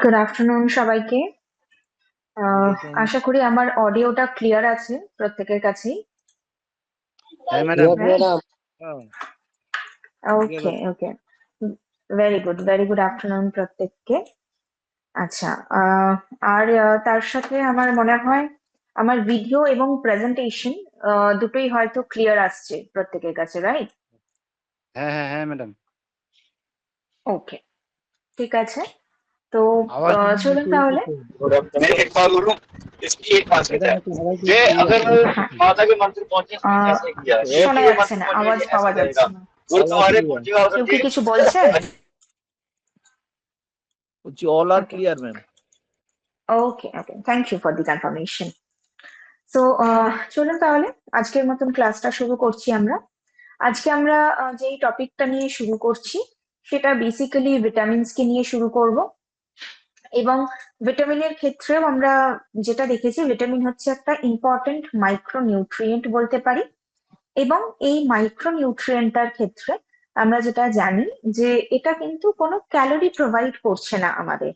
Good afternoon সবাইকে। আশা করি আমার অডিওটা ক্লিয়ার আছে প্রত্যেকের কাছেই। হ্যাঁ ম্যাডাম। ওকে ওকে, ভেরি গুড আফটারনুন প্রত্যেককে। আচ্ছা, আর তার সাথে আমার মনে হয় আমার ভিডিও এবং প্রেজেন্টেশন দুটোই হয়তো ক্লিয়ার আসছে প্রত্যেকের কাছে, রাইট? হ্যাঁ হ্যাঁ হ্যাঁ ম্যাডাম। ওকে, ঠিক আছে। তো आवाज চলুন তাহলে। मैं एक बार बोलूं, इसकी एक खासियत है कि अगर হ্যাঁ, माता के मंत्र पहुंचे तो कैसे किया শোনা ये যাচ্ছে मंत्र না, पहुंचे আওয়াজ कि পাওয়া ऐसे যাচ্ছে करेगा না। गुरु तुम्हारे पहुंचेगा अगर কেউ কি ये কিছু বলছেন? all are Okay. clear, ma'am. Okay okay, thank you for the confirmation. তো চলুন তাহলে আজকের মতন ক্লাসটা শুরু করছি আমরা। আজকে আমরা যেই টপিকটা নিয়ে শুরু করছি সেটা বেসিক্যালি ভিটামিনস কে নিয়ে শুরু করব। এবং ভিটামিনের ক্ষেত্রেও আমরা যেটা দেখেছি, ভিটামিন হচ্ছে একটা ইম্পর্টেন্ট মাইক্রোনিউট্রিয়েন্ট বলতে পারি। এবং এই মাইক্রোনিউট্রিয়েন্টটার ক্ষেত্রে আমরা যেটা জানি যে এটা কিন্তু কোনো ক্যালোরি প্রোভাইড করছে না আমাদের।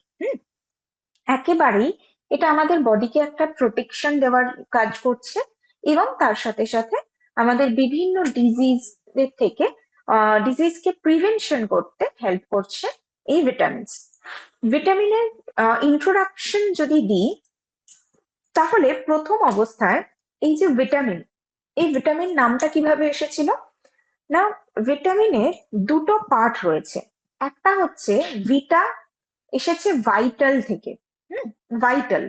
একেবারেই এটা আমাদের বডিকে একটা প্রোটেকশন দেওয়ার কাজ করছে। এবং তার সাথে সাথে আমাদের বিভিন্ন ডিজিজের থেকে ডিজিজকে প্রিভেনশন করতে হেল্প করছে এই ভিটামিনস। ভিটামিনের ইন্ট্রোডাকশন যদি দিই, তাহলে প্রথম অবস্থায় এই যে ভিটামিন, এই ভিটামিন নামটা কিভাবে এসেছিল না, ভিটামিনের দুটো পার্ট রয়েছে। একটা হচ্ছে ভিটা, এসেছে ভাইটাল থেকে। ভাইটাল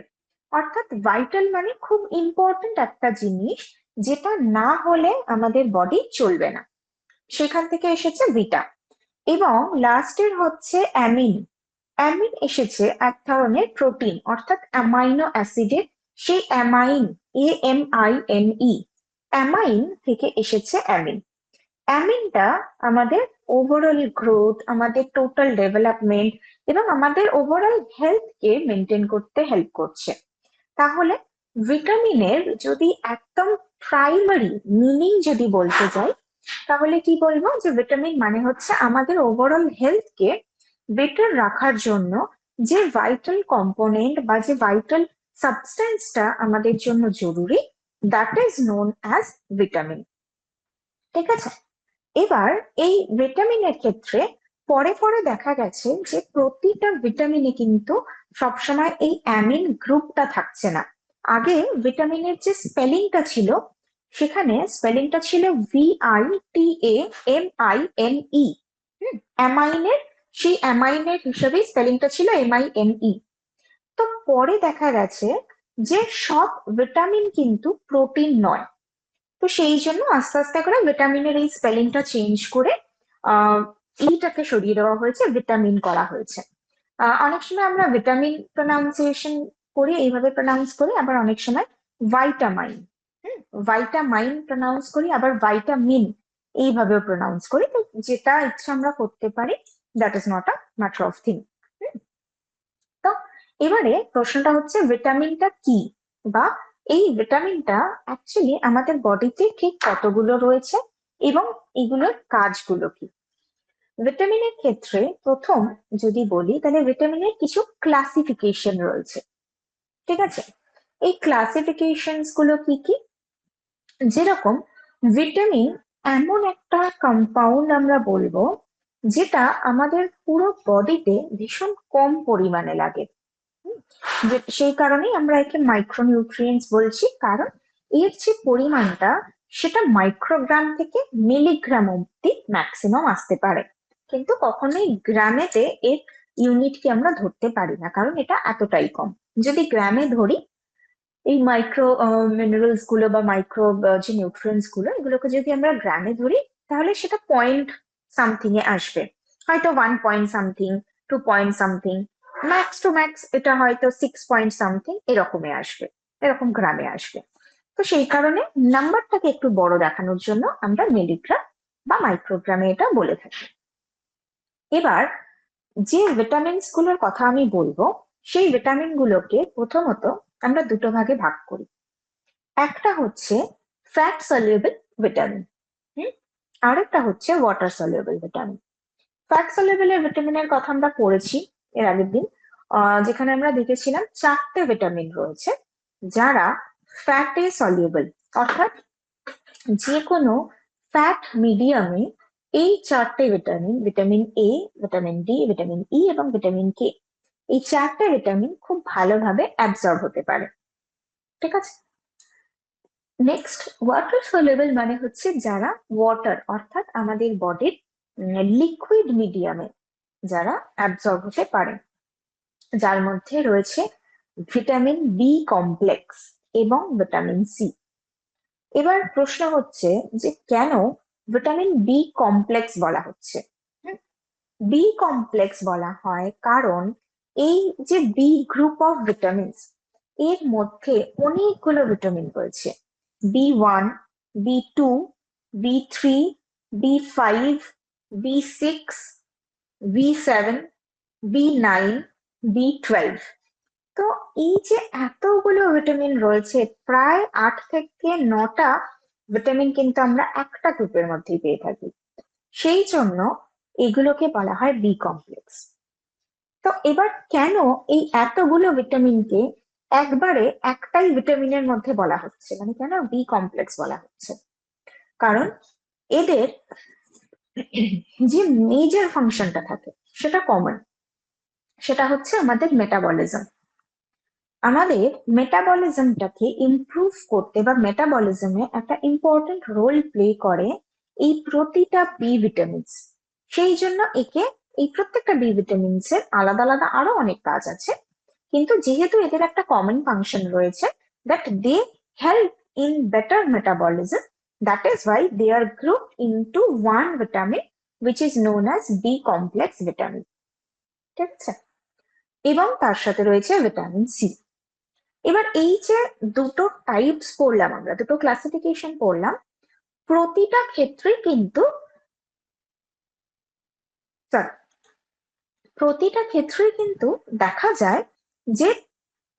অর্থাৎ ভাইটাল মানে খুব ইম্পর্টেন্ট একটা জিনিস, যেটা না হলে আমাদের বডি চলবে না, সেখান থেকে এসেছে ভিটা। এবং লাস্টের হচ্ছে অ্যামিন। অ্যামিন এসেছে এক ধরনের প্রোটিন অর্থাৎ অ্যামাইনো অ্যাসিডের, সেই অ্যামাইন, AMINE, অ্যামাইন থেকে এসেছে অ্যামিন। অ্যামিনটা আমাদের ওভারঅল গ্রোথ, আমাদের টোটাল ডেভেলপমেন্ট এবং আমাদের ওভারঅল হেলথকে মেনটেন করতে হেল্প করছে। তাহলে ভিটামিনের যদি একদম প্রাইমারি মিনিং যদি বলতে যাই, তাহলে কি বলবো যে ভিটামিন মানে হচ্ছে আমাদের ওভারঅল হেলথকে বেটার রাখার জন্য যে ভাইটাল কম্পোনেন্ট বা যে ভাইটাল সাবস্টেন্সটা আমাদের জন্য জরুরি, that is known as vitamin. ঠিক আছে। এবার এই ভিটামিনের ক্ষেত্রে পরে পরে দেখা গেছে যে প্রতিটা ভিটামিনে কিন্তু সবসময় এই অ্যামিন গ্রুপটা থাকছে না। আগে ভিটামিনের যে স্পেলিংটা ছিল, সেখানে স্পেলিংটা ছিল VITAMINE। অ্যামাইনের, সেই অ্যামাইনের হিসেবে স্পেলিংটা ছিল MINE। তো পরে দেখা গেছে যে সব ভিটামিন কিন্তু প্রোটিন নয়। তো সেই জন্য আস্তে আস্তে করে ভিটামিনের এই স্পেলিংটা চেঞ্জ করে ইটাকে সরিয়ে দেওয়া হয়েছে, ভিটামিন করা হয়েছে। অনেক সময় আমরা ভিটামিন প্রনাউন্সিয়েশন করি, এইভাবে প্রনাউন্স করি, আবার অনেক সময় ভাইটামাইন, ভাইটামাইন প্রনাউন্স করি, আবার ভাইটামিন এইভাবেও প্রনাউন্স করি। তো যেটা ইচ্ছা আমরা করতে পারি, that is not a matter of thing. তো এবারে প্রশ্নটা হচ্ছে ভিটামিনটা কি, বা এই ভিটামিনটা অ্যাকচুয়ালি আমাদের বডিতে ঠিক কতগুলো রয়েছে এবং এগুলোর কাজগুলো কি। ভিটামিনের ক্ষেত্রে প্রথম যদি বলি, তাহলে ভিটামিনের কিছু ক্লাসিফিকেশন রয়েছে। ঠিক আছে, এই ক্লাসিফিকেশনস গুলো কি কি? যেরকম ভিটামিন এমন একটা কম্পাউন্ড আমরা বলবো যেটা আমাদের পুরো বডিতে ভীষণ কম পরিমাণে লাগে। সেই কারণেই আমরা একে মাইক্রোনিউট্রিয়েন্টস বলছি, কারণ এর যে পরিমাণটা সেটা মাইক্রোগ্রাম থেকে মিলিগ্রাম অব্দি ম্যাক্সিমাম আসতে পারে। কিন্তু কখনোই গ্রামেতে এর ইউনিটকে আমরা ধরতে পারি না, কারণ এটা এতটাই কম। যদি গ্রামে ধরি, এই মাইক্রো মিনারেলস গুলো বা মাইক্রো যে নিউট্রিয়েন্টস গুলো, এগুলোকে যদি আমরা গ্রামে ধরি, তাহলে সেটা পয়েন্ট সামথিং এ আসবে, হয়তো 1 point something, 2 point something, max to max এটা হয়তো 6 পয়েন্ট সামথিং এরকমে আসবে, এরকম গ্রামে আসবে। তো সেই কারণে নাম্বারটাকে একটু বড় দেখানোর জন্য আমরা মিলিগ্রাম বা মাইক্রোগ্রামে এটা বলে থাকি। এবার যে ভিটামিনস গুলোর কথা আমি বলবো, সেই ভিটামিন গুলোকে প্রথমত আমরা দুটো ভাগে ভাগ করি। একটা হচ্ছে ফ্যাট সলিউবল ভিটামিন, আরেকটা হচ্ছে water soluble vitamin. Fat soluble ভিটামিনের কথা আমরা পড়েছি এর আগের দিন, যেখানে আমরা দেখেছিলাম 4টে ভিটামিন রয়েছে যারা ফ্যাটে সলিউবল, অর্থাৎ যে কোনো ফ্যাট মিডিয়ামে এই 4টে vitamin, vitamin A, vitamin D, vitamin E এবং ভিটামিন কে, এই 4টে ভিটামিন খুব ভালোভাবে অ্যাবজর্ব হতে পারে। ঠিক আছে। নেক্সট, ওয়াটার সলিউবল মানে হচ্ছে যারা ওয়াটার অর্থাৎ আমাদের বডির লিকুইড মিডিয়ামে যারা অ্যাবজর্ব হতে পারে, যার মধ্যে রয়েছে ভিটামিন বি কমপ্লেক্স এবং ভিটামিন সি। এবার প্রশ্ন হচ্ছে যে কেন ভিটামিন বি কমপ্লেক্স বলা হচ্ছে? বি কমপ্লেক্স বলা হয় কারণ এই যে বি গ্রুপ অফ ভিটামিনস, এর মধ্যে অনেকগুলো ভিটামিন রয়েছে। B1, B2, B3, B5, B6, B7, B9, B12। তো এই যে এতগুলো ভিটামিন রয়েছে, প্রায় 8 থেকে 9টা ভিটামিন কিন্তু আমরা একটা গ্রুপের মধ্যেই পেয়ে থাকি, সেই জন্য এগুলোকে বলা হয় বি কমপ্লেক্স। তো এবার কেন এই এতগুলো ভিটামিনকে একবারে একটাই ভিটামিনের মধ্যে বলা হচ্ছে, মানে কেন বি কমপ্লেক্স বলা হচ্ছে? কারণ এদের যে মেজর ফাংশনটা থাকে সেটা কমন, সেটা হচ্ছে আমাদের মেটাবলিজম। আমাদের মেটাবলিজমটাকে ইমপ্রুভ করতে বা মেটাবলিজমে একটা ইম্পর্টেন্ট রোল প্লে করে এই প্রতিটা বি ভিটামিনস। সেই জন্য একে, এই প্রত্যেকটা বি ভিটামিনস এর আলাদা আলাদা আরো অনেক কাজ আছে, কিন্তু যেহেতু এদের একটা কমন ফাংশন রয়েছে, that they help in better metabolism, that is why they are grouped into one vitamin which is known as B complex vitamin. ঠিক আছে। এবং তার সাথে রয়েছে ভিটামিন সি। এবার এই যে দুটো টাইপস পড়লাম, আমরা দুটো ক্লাসিফিকেশন পড়লাম, প্রতিটা ক্ষেত্রে কিন্তু প্রতিটা ক্ষেত্রে কিন্তু দেখা যায় যে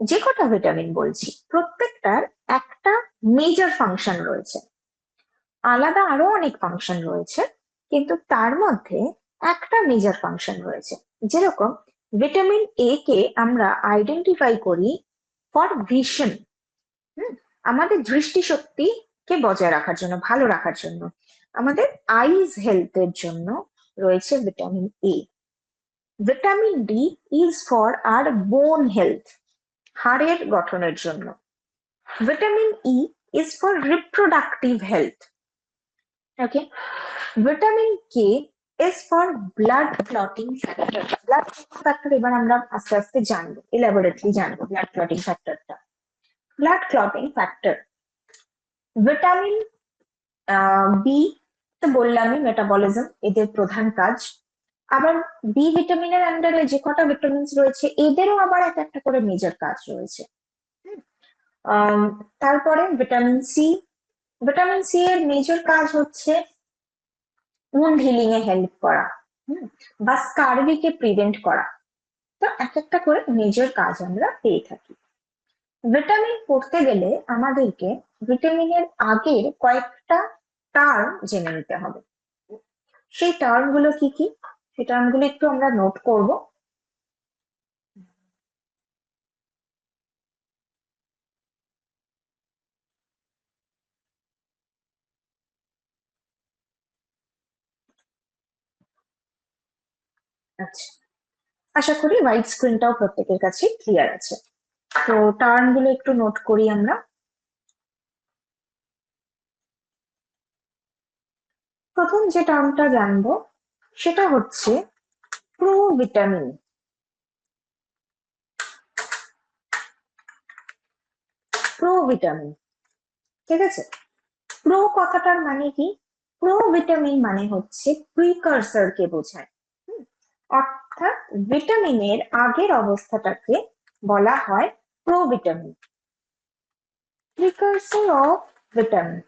যে কটা ভিটামিন বলছি প্রত্যেকটার একটা মেজর ফাংশন রয়েছে, আলাদা আরো অনেক ফাংশন রয়েছে, কিন্তু তার মধ্যে একটা মেজর ফাংশন রয়েছে। যেরকম ভিটামিন এ কে আমরা আইডেন্টিফাই করি ফর ভিশন, আমাদের দৃষ্টিশক্তিকে বজায় রাখার জন্য, ভালো রাখার জন্য, আমাদের আইজ হেলথের জন্য রয়েছে vitamin A. Vitamin D is for our bone health, হাড়ের গঠনের জন্য। Vitamin E is for reproductive health. Okay. Vitamin K is for blood clotting factor. Blood clotting factor এবার আমরা আস্তে আস্তে জানবো, ইলাবোরেটলি জানবো ব্লাড ক্লটিং ফ্যাক্টরটা। Blood clotting factor. Vitamin B তো বললামই, মেটাবলিজম এদের প্রধান কাজ। আবার বি ভিটামিনের আন্ডারে যে কটা ভিটামিনস রয়েছে এদেরও আবার এক একটা করে মেজর কাজ রয়েছে। তারপরে ভিটামিন সি। ভিটামিন সি এর মেজর কাজ হচ্ছে উন্ড হিলিং এ হেল্প করা, বা স্কারভিকে প্রিভেন্ট করা। তো এক একটা করে মেজর কাজ আমরা পেয়ে থাকি। ভিটামিন পড়তে গেলে আমাদেরকে ভিটামিনের আগের কয়েকটা টার্ম জেনে নিতে হবে। সেই টার্ম গুলো কি কি, সেই টার্ম গুলো একটু আমরা নোট করব। আচ্ছা, আশা করি হোয়াইট স্ক্রিনটাও প্রত্যেকের কাছে ক্লিয়ার আছে। তো টার্ম গুলো একটু নোট করি আমরা। প্রথম যে টার্মটা জানবো সেটা হচ্ছে প্রোভিটামিন। প্রোভিটামিন, ঠিক আছে। প্রো কথাটার মানে কি? প্রোভিটামিন মানে হচ্ছে প্রিকারসর কে বোঝায়, অর্থাৎ ভিটামিনের আগের অবস্থাটাকে বলা হয় প্রোভিটামিন। প্রিকারসর অফ ভিটামিন,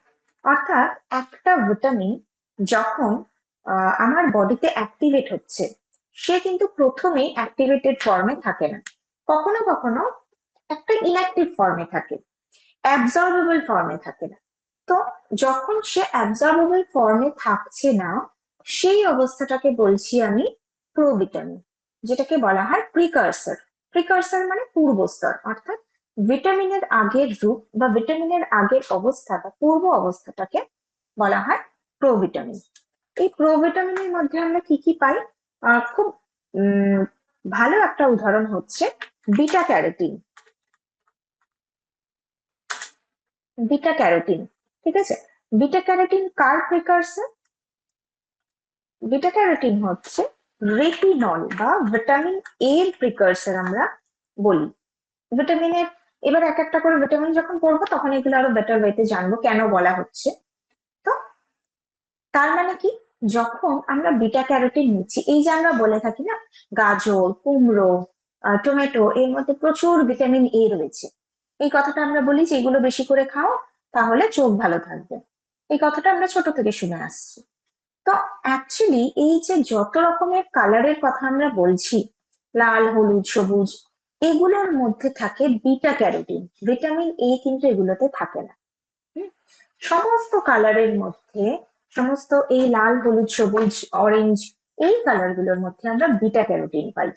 অর্থাৎ একটা ভিটামিন যখন আমার বডিতে অ্যাক্টিভেট হচ্ছে, সে কিন্তু প্রথমেই অ্যাক্টিভেটেড ফর্মে থাকে না, কখনো কখনো একটা ইনঅ্যাক্টিভ ফর্মে থাকে, অ্যাবজর্বেবল ফর্মে থাকে না। তো যখন সে অ্যাবজর্বেবল ফর্মে থাকছে না, সেই অবস্থাটাকে বলছি আমি প্রোভিটামিন, যেটাকে বলা হয় প্রিকারসর। প্রিকারসর মানে পূর্বস্তর, অর্থাৎ ভিটামিনের আগের রূপ বা ভিটামিনের আগের অবস্থা বা পূর্ব অবস্থাটাকে বলা হয় প্রোভিটামিন। এই প্রোভিটামিনের মধ্যে আমরা কি কি পাই? খুব ভালো একটা উদাহরণ হচ্ছে বিটা ক্যারোটিন। বিটা ক্যারোটিন, ঠিক আছে? বিটা ক্যারোটিন কার প্রিকারসর? বিটা ক্যারোটিন হচ্ছে রেটিনল বা ভিটামিন এর প্রিকারসর আমরা বলি। ভিটামিনের, এবার এক একটা করে ভিটামিন যখন পড়বো তখন এগুলো আরো বেটার ওয়েতে জানবো কেন বলা হচ্ছে। তো তার মানে কি, যখন আমরা বিটা ক্যারোটিন নিচ্ছি, এই যে আমরা বলে থাকি না গাজর, কুমড়ো, টমেটো এর মধ্যে প্রচুর ভিটামিন এ রয়েছে, এই কথাটা আমরা বলি যে এগুলো বেশি করে খাও তাহলে চোখ ভালো থাকবে। এই কথাটা আমরা ছোট থেকে শুনে আসছি। তো অ্যাকচুয়ালি এই যে যত রকমের কালারের কথা আমরা বলছি, লাল, হলুদ, সবুজ, এগুলোর মধ্যে থাকে বিটা ক্যারোটিন। ভিটামিন এ কিন্তু এগুলোতে থাকে না। সমস্ত কালারের মধ্যে, সমস্ত এই লাল, হলুদ, সবুজ, অরেঞ্জ, এই কালার গুলোর মধ্যে আমরা বিটা ক্যারোটিন পাই।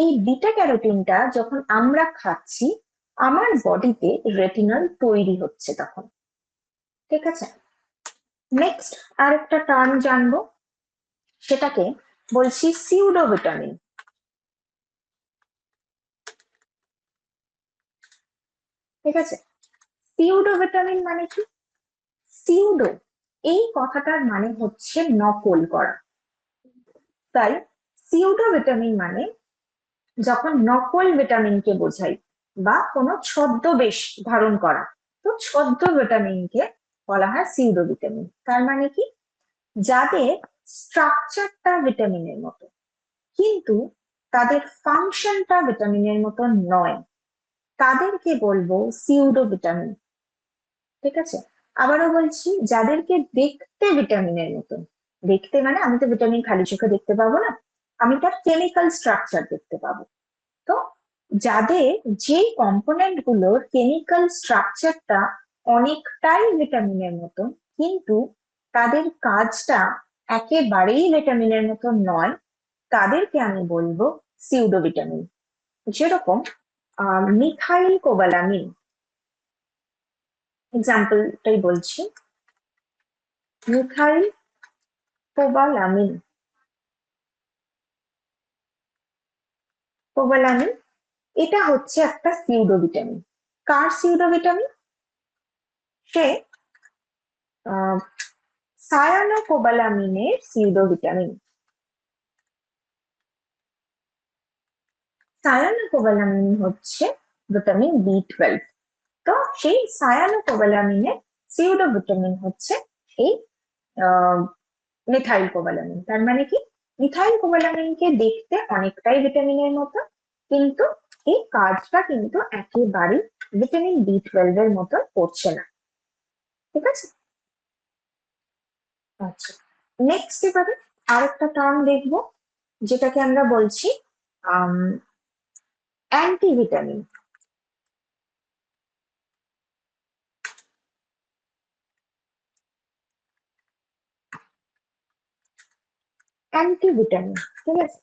এই বিটা ক্যারোটিনটা যখন আমরা খাচ্ছি, আমার বডিতে রেটিনল তৈরি হচ্ছে তখন, ঠিক আছে? নেক্সট আরেকটা টার্ম জানবো, সেটাকে বলছি সিউডো ভিটামিন। ঠিক আছে, সিউডো ভিটামিন মানে কি? সিউডো এই কথাটার মানে হচ্ছে নকল করা। তাই সিউডো ভিটামিন মানে যখন নকল ভিটামিনকে বোঝাই বা কোনো ছদ্মবেশ ধারণ করা, তো ছদ্ম ভিটামিনকে বলা হয় সিউডো ভিটামিন। তার মানে কি, যাদের স্ট্রাকচারটা ভিটামিনের মতো কিন্তু তাদের ফাংশনটা ভিটামিনের মতো নয়, তাদেরকে বলবো সিউডো ভিটামিন। ঠিক আছে, আবারও বলছি, যাদেরকে দেখতে ভিটামিনের মতন, দেখতে মানে আমি তো ভিটামিন খালি চোখে দেখতে পাবো না, আমি তার কেমিক্যাল স্ট্রাকচার দেখতে পাবো। তো যাদের যেই কম্পোনেন্ট গুলোর কেমিক্যাল স্ট্রাকচারটা অনেকটাই ভিটামিনের মতন কিন্তু তাদের কাজটা একেবারেই ভিটামিনের মতো নয়, তাদেরকে আমি বলবো সিউডো ভিটামিন। যেরকম মিথাইল কোবালামিন, এক্সাম্পলটাই বলছি, মিথাইল কোবালামিন। কোবালামিন এটা হচ্ছে একটা সিউডো ভিটামিন। কার সিউডো ভিটামিন? সে সায়ানোকোবালামিনের সিউডো ভিটামিন। সায়ানোকোবালামিন হচ্ছে ভিটামিন বি 12। তো সেই সায়ানোকোবালামিনের সিউডো ভিটামিন হচ্ছে এই মিথাইল কোবালামিন। তার মানে কি, মিথাইল কোবালামিনকে দেখতে অনেকটাই ভিটামিনের মতো কিন্তু এই কাজটা কিন্তু একেবারেই ভিটামিন বি 12 এর মতো করছে না। ঠিক আছে, আচ্ছা। নেক্সট এবারে আরেকটা টার্ম দেখবো, যেটাকে আমরা বলছি অ্যান্টিভিটামিন। অ্যান্টিভিটামিন, ঠিক আছে?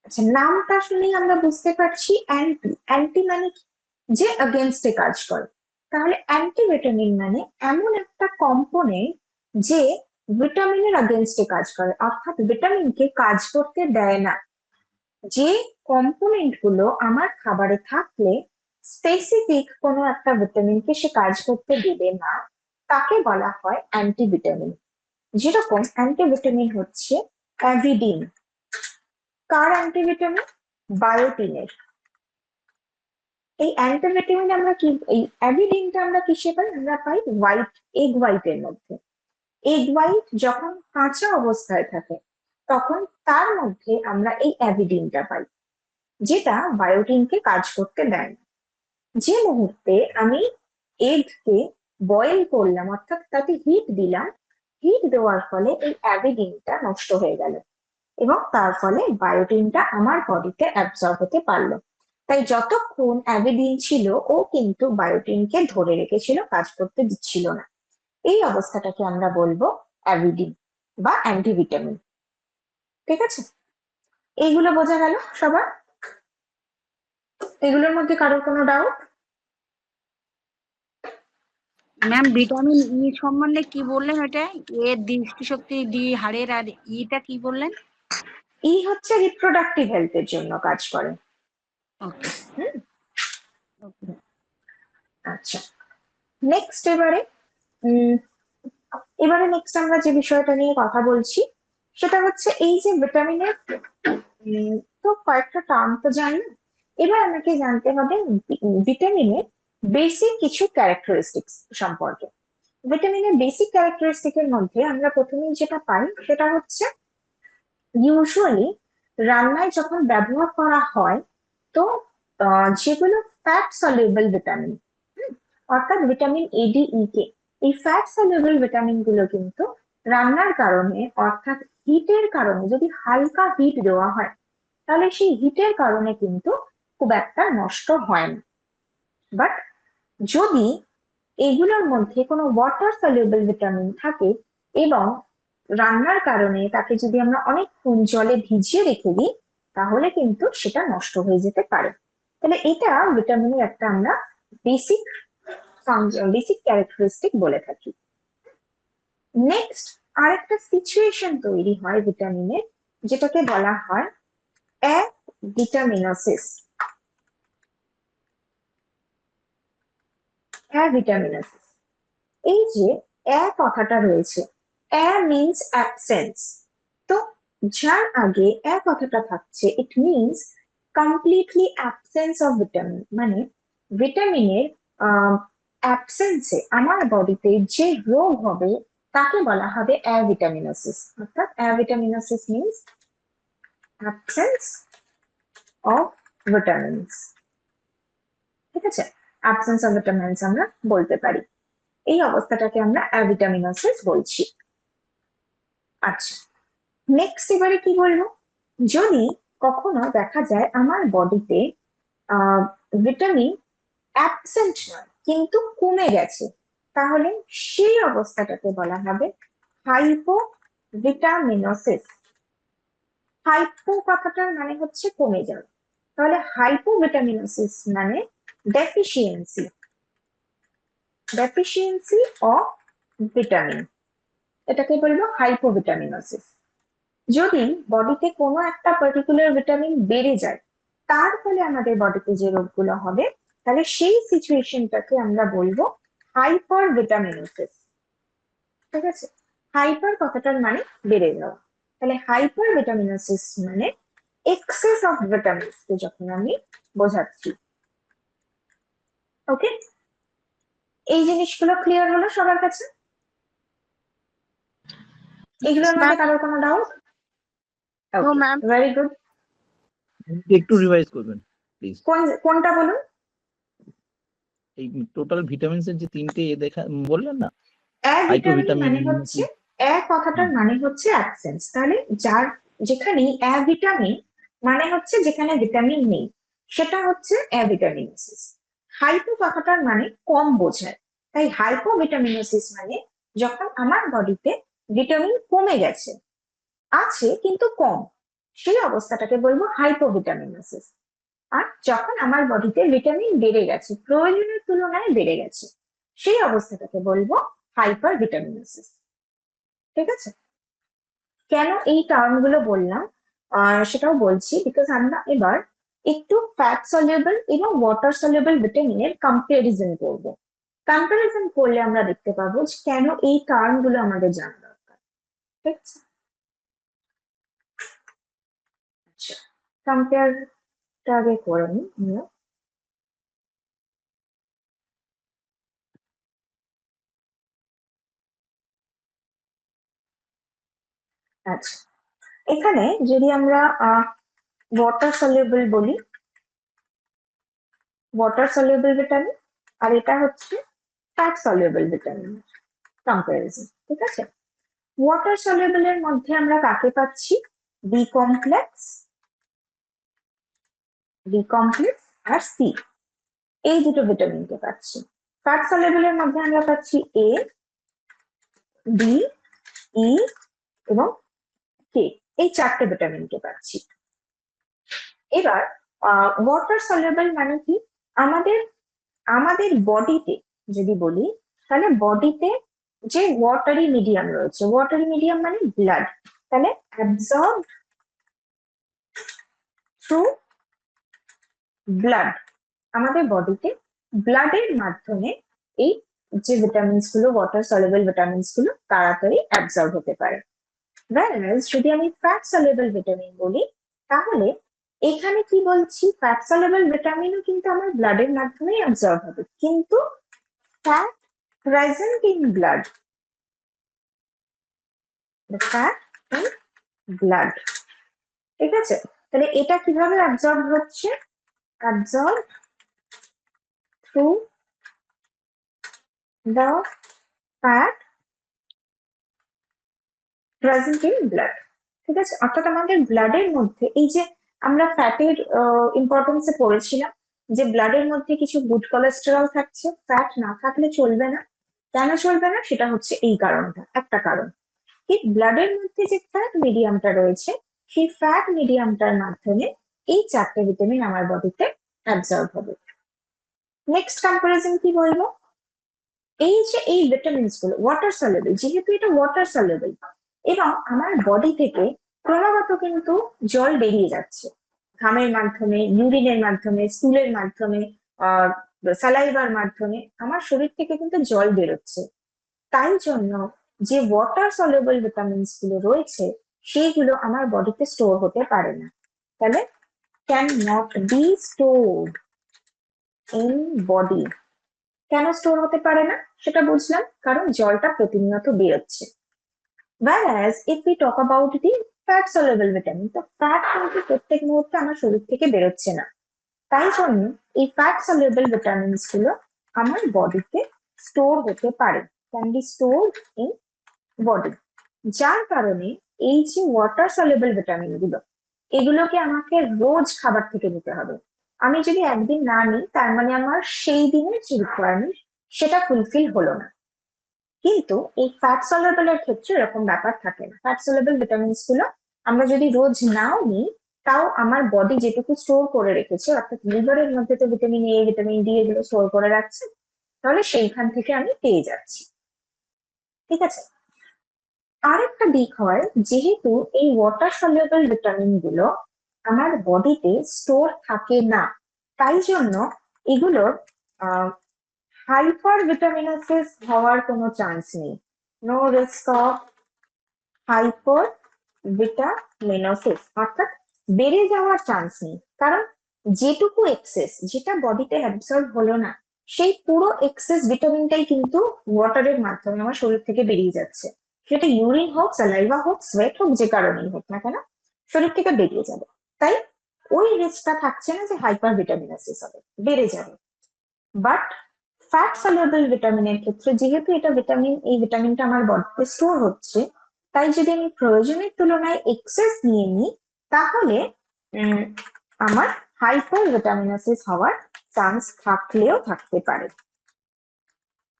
আচ্ছা, নামটা শুনেই আমরা বুঝতে পারছি অ্যান্টি। অ্যান্টি মানে কি? যে এগেনস্টে কাজ করে। তাহলে অ্যান্টিভিটামিন মানে এমন একটা কম্পোনেন্ট যে ভিটামিনের এগেনস্টে কাজ করে, অর্থাৎ ভিটামিনকে কাজ করতে দেয় না। যে কম্পোনেন্ট গুলো আমার খাবারে থাকলে স্পেসিফিক কোনো একটা ভিটামিনকে সে কাজ করতে দেবে না, তাকে বলা হয় অ্যান্টিভিটামিন। যেরকম অ্যান্টিভিটামিন হচ্ছে অ্যাভিডিন। কার অ্যান্টিভিটামিন? বায়োটিনের। এই অ্যান্টিভিটামিন আমরা কি, এই অ্যাভিডিনটা আমরা কিসে পাই? আমরা পাই হোয়াইট, এগ হোয়াইটের মধ্যে। এগ হোয়াইট যখন কাঁচা অবস্থায় থাকে তখন তার মধ্যে আমরা এই অ্যাভিডিনটা পাই, যেটা বায়োটিনকে কাজ করতে দেয় না। যে মুহূর্তে আমি এগকে বয়েল করলাম, অর্থাৎ তাতে হিট দিলাম, হিট দেওয়ার ফলে এই অ্যাভিডিনটা নষ্ট হয়ে গেল এবং তার ফলে বায়োটিনটা আমার বডিতে অ্যাবজর্ব হতে পারলো। তাই যতক্ষণ অ্যাভিডিন ছিল ও কিন্তু বায়োটিনকে ধরে রেখেছিল, কাজ করতে দিচ্ছিল না। এই অবস্থাটাকে আমরা বলবো অ্যাভিডিন বা অ্যান্টিভিটামিন। ঠিক আছে, এইগুলো বোঝা গেল সবার? এগুলোর মধ্যে কারোর কোনো ডাউট? ম্যাম ভিটামিন ই সম্বন্ধে কি বললেন? ওটা এর দৃষ্টিশক্তি, ডি হাড়ের, আর ইটা কি বললেন? ই হচ্ছে রিপ্রোডাক্টিভ হেলথের জন্য কাজ করে। ওকে। আচ্ছা, নেক্সট এবারে নেক্সট আমরা যে বিষয়টা নিয়ে কথা বলছি সেটা হচ্ছে এই যে ভিটামিনের তো কয়েকটা টার্ম তো জানলাম, এবার আমাকে জানতে হবে ভিটামিনের বেসিক কিছু ক্যারেক্টারিস্টিক্স সম্পর্কে। ভিটামিনের বেসিক ক্যারেক্টারিস্টিকের মধ্যে আমরা প্রথমেই যেটা পাই সেটা হচ্ছে ইউজুয়ালি রান্নায় যখন ব্যবহার করা হয় তো যেগুলো ফ্যাট সলিউবল ভিটামিন, অর্থাৎ ভিটামিন এ ডি ই কে, এই ফ্যাট সলিউবল ভিটামিন গুলো কিন্তু রান্নার কারণে অর্থাৎ হিটের কারণে, যদি হালকা হিট দেওয়া হয় তাহলে সেই হিটের কারণে কিন্তু খুব একটা নষ্ট হয় না। বাট যদি এগুলোর মধ্যে কোনো ওয়াটার সলিউবল ভিটামিন থাকে এবং রান্নার কারণে তাকে যদি আমরা অনেকক্ষণ জলে ভিজিয়ে রেখে দিই তাহলে কিন্তু সেটা নষ্ট হয়ে যেতে পারে। তাহলে এটা ভিটামিনের একটা আমরা বেসিক বেসিক ক্যারেক্টারিস্টিক বলে থাকি। নেক্সট আরেকটা সিচুয়েশন তৈরি হয় ভিটামিনের, যেটাকে বলা হয় অ্যাভিটামিনোসিস। অ্যাভিটামিনোসিস, এই যে কথাটা রয়েছে, মিনস অ্যাবসেন্স, তো যার আগে কথাটা থাকছে it means completely absence of vitamin, মানে ভিটামিনের অ্যাবসেন্সে আমার বডিতে যে রোগ হবে তাকে বলা হবে অ্যাভিটামিনোসিস। অর্থাৎ avitaminosis means absence of vitamins. ঠিক আছে, অ্যাবসেন্স অফ ভিটামিনস আমরা বলতে পারি। এই অবস্থাটাকে আমরা অ্যাভিটামিনোসিস বলছি। আচ্ছা, নেক্সট এবারে কি বলবো, যদি কখনো দেখা যায় আমার বডিতে ভিটামিন অ্যাবসেন্ট নয় কিন্তু কমে গেছে, তাহলে সেই অবস্থাটাকে বলা হবে হাইপোভিটামিনোসিস। হাইপো কথাটার মানে হচ্ছে কমে যাওয়া, তাহলে হাইপোভিটামিনোসিস মানে ডেফিসিয়েন্সি, ডেফিসিয়েন্সি অফ ভিটামিন, এটাকে বলবো হাইপোভিটামিনোসিস। যদি বডিতে কোনো একটা পার্টিকুলার ভিটামিন বেড়ে যায় তার ফলে আমাদের বডিতে যে রোগগুলো হবে তাহলে সেই সিচুয়েশনটাকে আমরা বলবো হাইপার ভিটামিনোসিস। ঠিক আছে, হাইপার কথাটার মানে বেড়ে যাওয়া, তাহলে হাইপার ভিটামিনোসিস মানে এক্সেস অফ ভিটামিনস কে যখন আমি বোঝাচ্ছি। ওকে, এই জিনিসগুলো ক্লিয়ার হলো সবার কাছে? এগুলোর মধ্যে কারোর কোনো ডাউট? Very good. একটু রিভাইজ করবেন প্লিজ। কোনটা বলুন? এই টোটাল ভিটামিনস এর যে তিনটে দেখা বললেন না, অ্যাভিটামিন মানে হচ্ছে কথাটার মানে হচ্ছে অ্যাবসেন্স, তাহলে যার যেখানে অ্যাভিটামিন মানে হচ্ছে যেখানে ভিটামিন নেই সেটা হচ্ছে অ্যাভিটামিনোসিস। হাইপো কথাটার মানে কম বোঝায়, তাই হাইপোভিটামিনোসিস মানে যখন আমার বডিতে ভিটামিন কমে গেছে, আছে কিন্তু কম, সেই অবস্থাটাকে বলবো হাইপোভিটামিনোসিস। আর যখন আমার বডিতে ভিটামিন বেড়ে গেছে, প্রয়োজনের তুলনায় বেড়ে গেছে, সেই অবস্থাটাকে বলবো হাইপার ভিটামিনোসিস। ঠিক আছে, কেন এই টার্ম গুলো বললাম সেটাও বলছি, বিকজ আমরা এবার একটু ফ্যাট সলিউবল এবং ওয়াটার সলিউবল ভিটামিনের কম্পারিজন করব। কম্পারিজন করলে আমরা দেখতে পাবো যে কেন এই টার্ম গুলো আমাদের জানা দরকার। ঠিক আছে, আচ্ছা, কম্পেয়ারটা আগে করে নিই আমরা। আচ্ছা, এখানে যদি আমরা ওয়াটার সলিউবল বলি, ওয়াটার সলিউবল ভিটামিন, আর এটা হচ্ছে ফ্যাট সলিউবল ভিটামিন কম্পারিজন। ঠিক আছে, ওয়াটার সলিউবল এর মধ্যে আমরা কাকে পাচ্ছি? বি কমপ্লেক্স, আর সি, এই দুটো ভিটামিনকে পাচ্ছি। ফ্যাট সলিউবল এর মধ্যে আমরা পাচ্ছি এ ডি, ই এবং কে, এই 4টে ভিটামিনকে পাচ্ছি। এবার ওয়াটার সলিউবল মানে কি, আমাদের আমাদের বডিতে যদি বলি, তাহলে বডিতে যে ওয়াটারি মিডিয়াম রয়েছে, ওয়াটারি মিডিয়াম মানে ব্লাড, তাহলে অ্যাবজর্ব থ্রু ব্লাড, আমাদের বডিতে ব্লাডের মাধ্যমে এই যে ভিটামিনস গুলো, ওয়াটার সলিউবল ভিটামিনস গুলো তাড়াতাড়ি অ্যাবজর্ব হতে পারে। Whereas যদি আমি ফ্যাট সলিউবল ভিটামিন বলি, তাহলে এখানে কি বলছি, ফ্যাট সলিউবল ভিটামিনও কিন্তু আমার ব্লাডের মাধ্যমেই অ্যাবজর্ব হবে, কিন্তু fat present in blood, the fat in blood, ঠিক আছে? তাহলে এটা কিভাবে অ্যাবজর্ব হচ্ছে, absorb through the fat present in blood, ঠিক আছে? অর্থাৎ আমাদের ব্লাডের মধ্যে, এই যে আমরা ফ্যাটের ইম্পর্টেন্সে পড়েছিলাম যে ব্লাডের মধ্যে কিছু গুড কোলেস্টেরল থাকছে, ফ্যাট না থাকলে চলবে না। কেন চলবে না, সেটা হচ্ছে এই কারণটা, একটা কারণ কি, ব্লাডের মধ্যে যে ফ্যাট মিডিয়ামটা রয়েছে, সেই ফ্যাট মিডিয়ামটার মাধ্যমে এই 4টে ভিটামিন আমার বডিতে অ্যাবজর্ব হবে। নেক্সট কম্পারিজন কি বলবো, এই যে এই ভিটামিনস গুলো ওয়াটার সলিউবল, যেহেতু এটা ওয়াটার সলিউবল এবং আমার বডি থেকে ক্রমাগত কিন্তু জল বেরিয়ে যাচ্ছে, ঘামের মাধ্যমে, ইউরিনের মাধ্যমে, স্টুলের মাধ্যমে, সালাইভার মাধ্যমে আমার শরীর থেকে কিন্তু জল বেরোচ্ছে। তাই জন্য যে ওয়াটার সলিউবল ভিটামিনস গুলো রয়েছে, সেইগুলো আমার বডিতে স্টোর হতে পারে না, তাহলে can not be stored in body. কেন স্টোর হতে পারে না সেটা বুঝলাম, কারণ জলটা প্রতিনিয়ত বেরোচ্ছে। Whereas if we talk about the fat soluble vitamin, তো ফ্যাট কিন্তু প্রত্যেক মুহূর্তে আমার শরীর থেকে বেরোচ্ছে না, তাই জন্য এই ফ্যাট সলিউবল ভিটামিনস গুলো আমার বডিতে স্টোর হতে পারে, can be stored in body. যার কারণে এই যে ওয়াটার সলিউবল ভিটামিন গুলো, এগুলোকে আমাকে রোজ খাবার থেকে নিতে হবে। আমি যদি একদিন না নিই, তার মানে আমার সেই দিনের যে রিকোয়ারমেন্ট সেটা ফুলফিল হলো না। কিন্তু এই ফ্যাট সলিউবল এর ক্ষেত্রে এরকম ব্যাপার থাকে না। ফ্যাট সলিউবল ভিটামিনস গুলো আমরা যদি রোজ নাও নিই, তাও আমার বডি যেটুকু স্টোর করে রেখেছে, অর্থাৎ লিভারের মধ্যে তো ভিটামিন এ, ভিটামিন ডি এগুলো স্টোর করে রাখছে, তাহলে সেইখান থেকে আমি পেয়ে যাচ্ছি, ঠিক আছে? আরেকটা দিক হয়, যেহেতু এই ওয়াটার সলিউবল ভিটামিন গুলো আমার বডিতে স্টোর থাকে না, তাই জন্য এগুলোর হাইপার ভিটামিনোসিস হওয়ার কোনো চান্স নেই, no risk of hypervitaminosis, অর্থাৎ বেড়ে যাওয়ার চান্স নেই, কারণ যেটুকু এক্সেস, যেটা বডিতে অ্যাবসর্ব হলো না, সেই পুরো এক্সেস ভিটামিনটাই কিন্তু ওয়াটারের মাধ্যমে আমার শরীর থেকে বেরিয়ে যাচ্ছে, সেটা ইউরিন হোক, স্যালাইভা হোক, সোয়েট হোক, যে কারণেই হোক না কেন শরীর থেকে বেরিয়ে যাবে। তাই ওই রিস্কটা থাকছে না যে হাইপার ভিটামিনোসিস হবে, বেড়ে যাবে। বাট ফ্যাট সলিউবল ভিটামিনের ক্ষেত্রে যেহেতু এটা ভিটামিন, এই ভিটামিনটা আমার বডিতে স্টোর হচ্ছে, তাই যদি আমি প্রয়োজনের তুলনায় এক্সেস নিয়ে নিই, তাহলে আমার হাইপার ভিটামিনোসিস হওয়ার চান্স থাকলেও থাকতে পারে।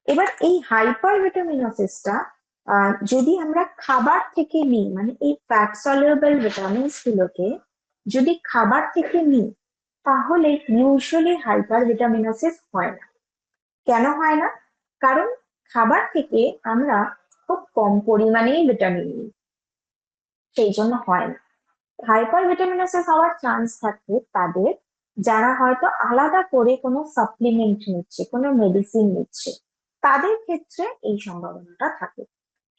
এবার এই হাইপার ভিটামিনোসিসটা যদি আমরা খাবার থেকে নিই, মানে এই ফ্যাট সলিউবল ভিটামিনস গুলোকে যদি খাবার থেকে নিই, তাহলে ইউজুয়ালি হাইপার ভিটামিনোসিস হয় না। কেন হয় না, কারণ খাবার থেকে আমরা খুব কম পরিমাণেই ভিটামিন নিই, সেই জন্য হয় না। হাইপার ভিটামিনোসিস হওয়ার চান্স থাকে তাদের যারা হয়তো আলাদা করে কোনো সাপ্লিমেন্ট নিচ্ছে, কোনো মেডিসিন নিচ্ছে, তাদের ক্ষেত্রে এই সম্ভাবনাটা থাকে।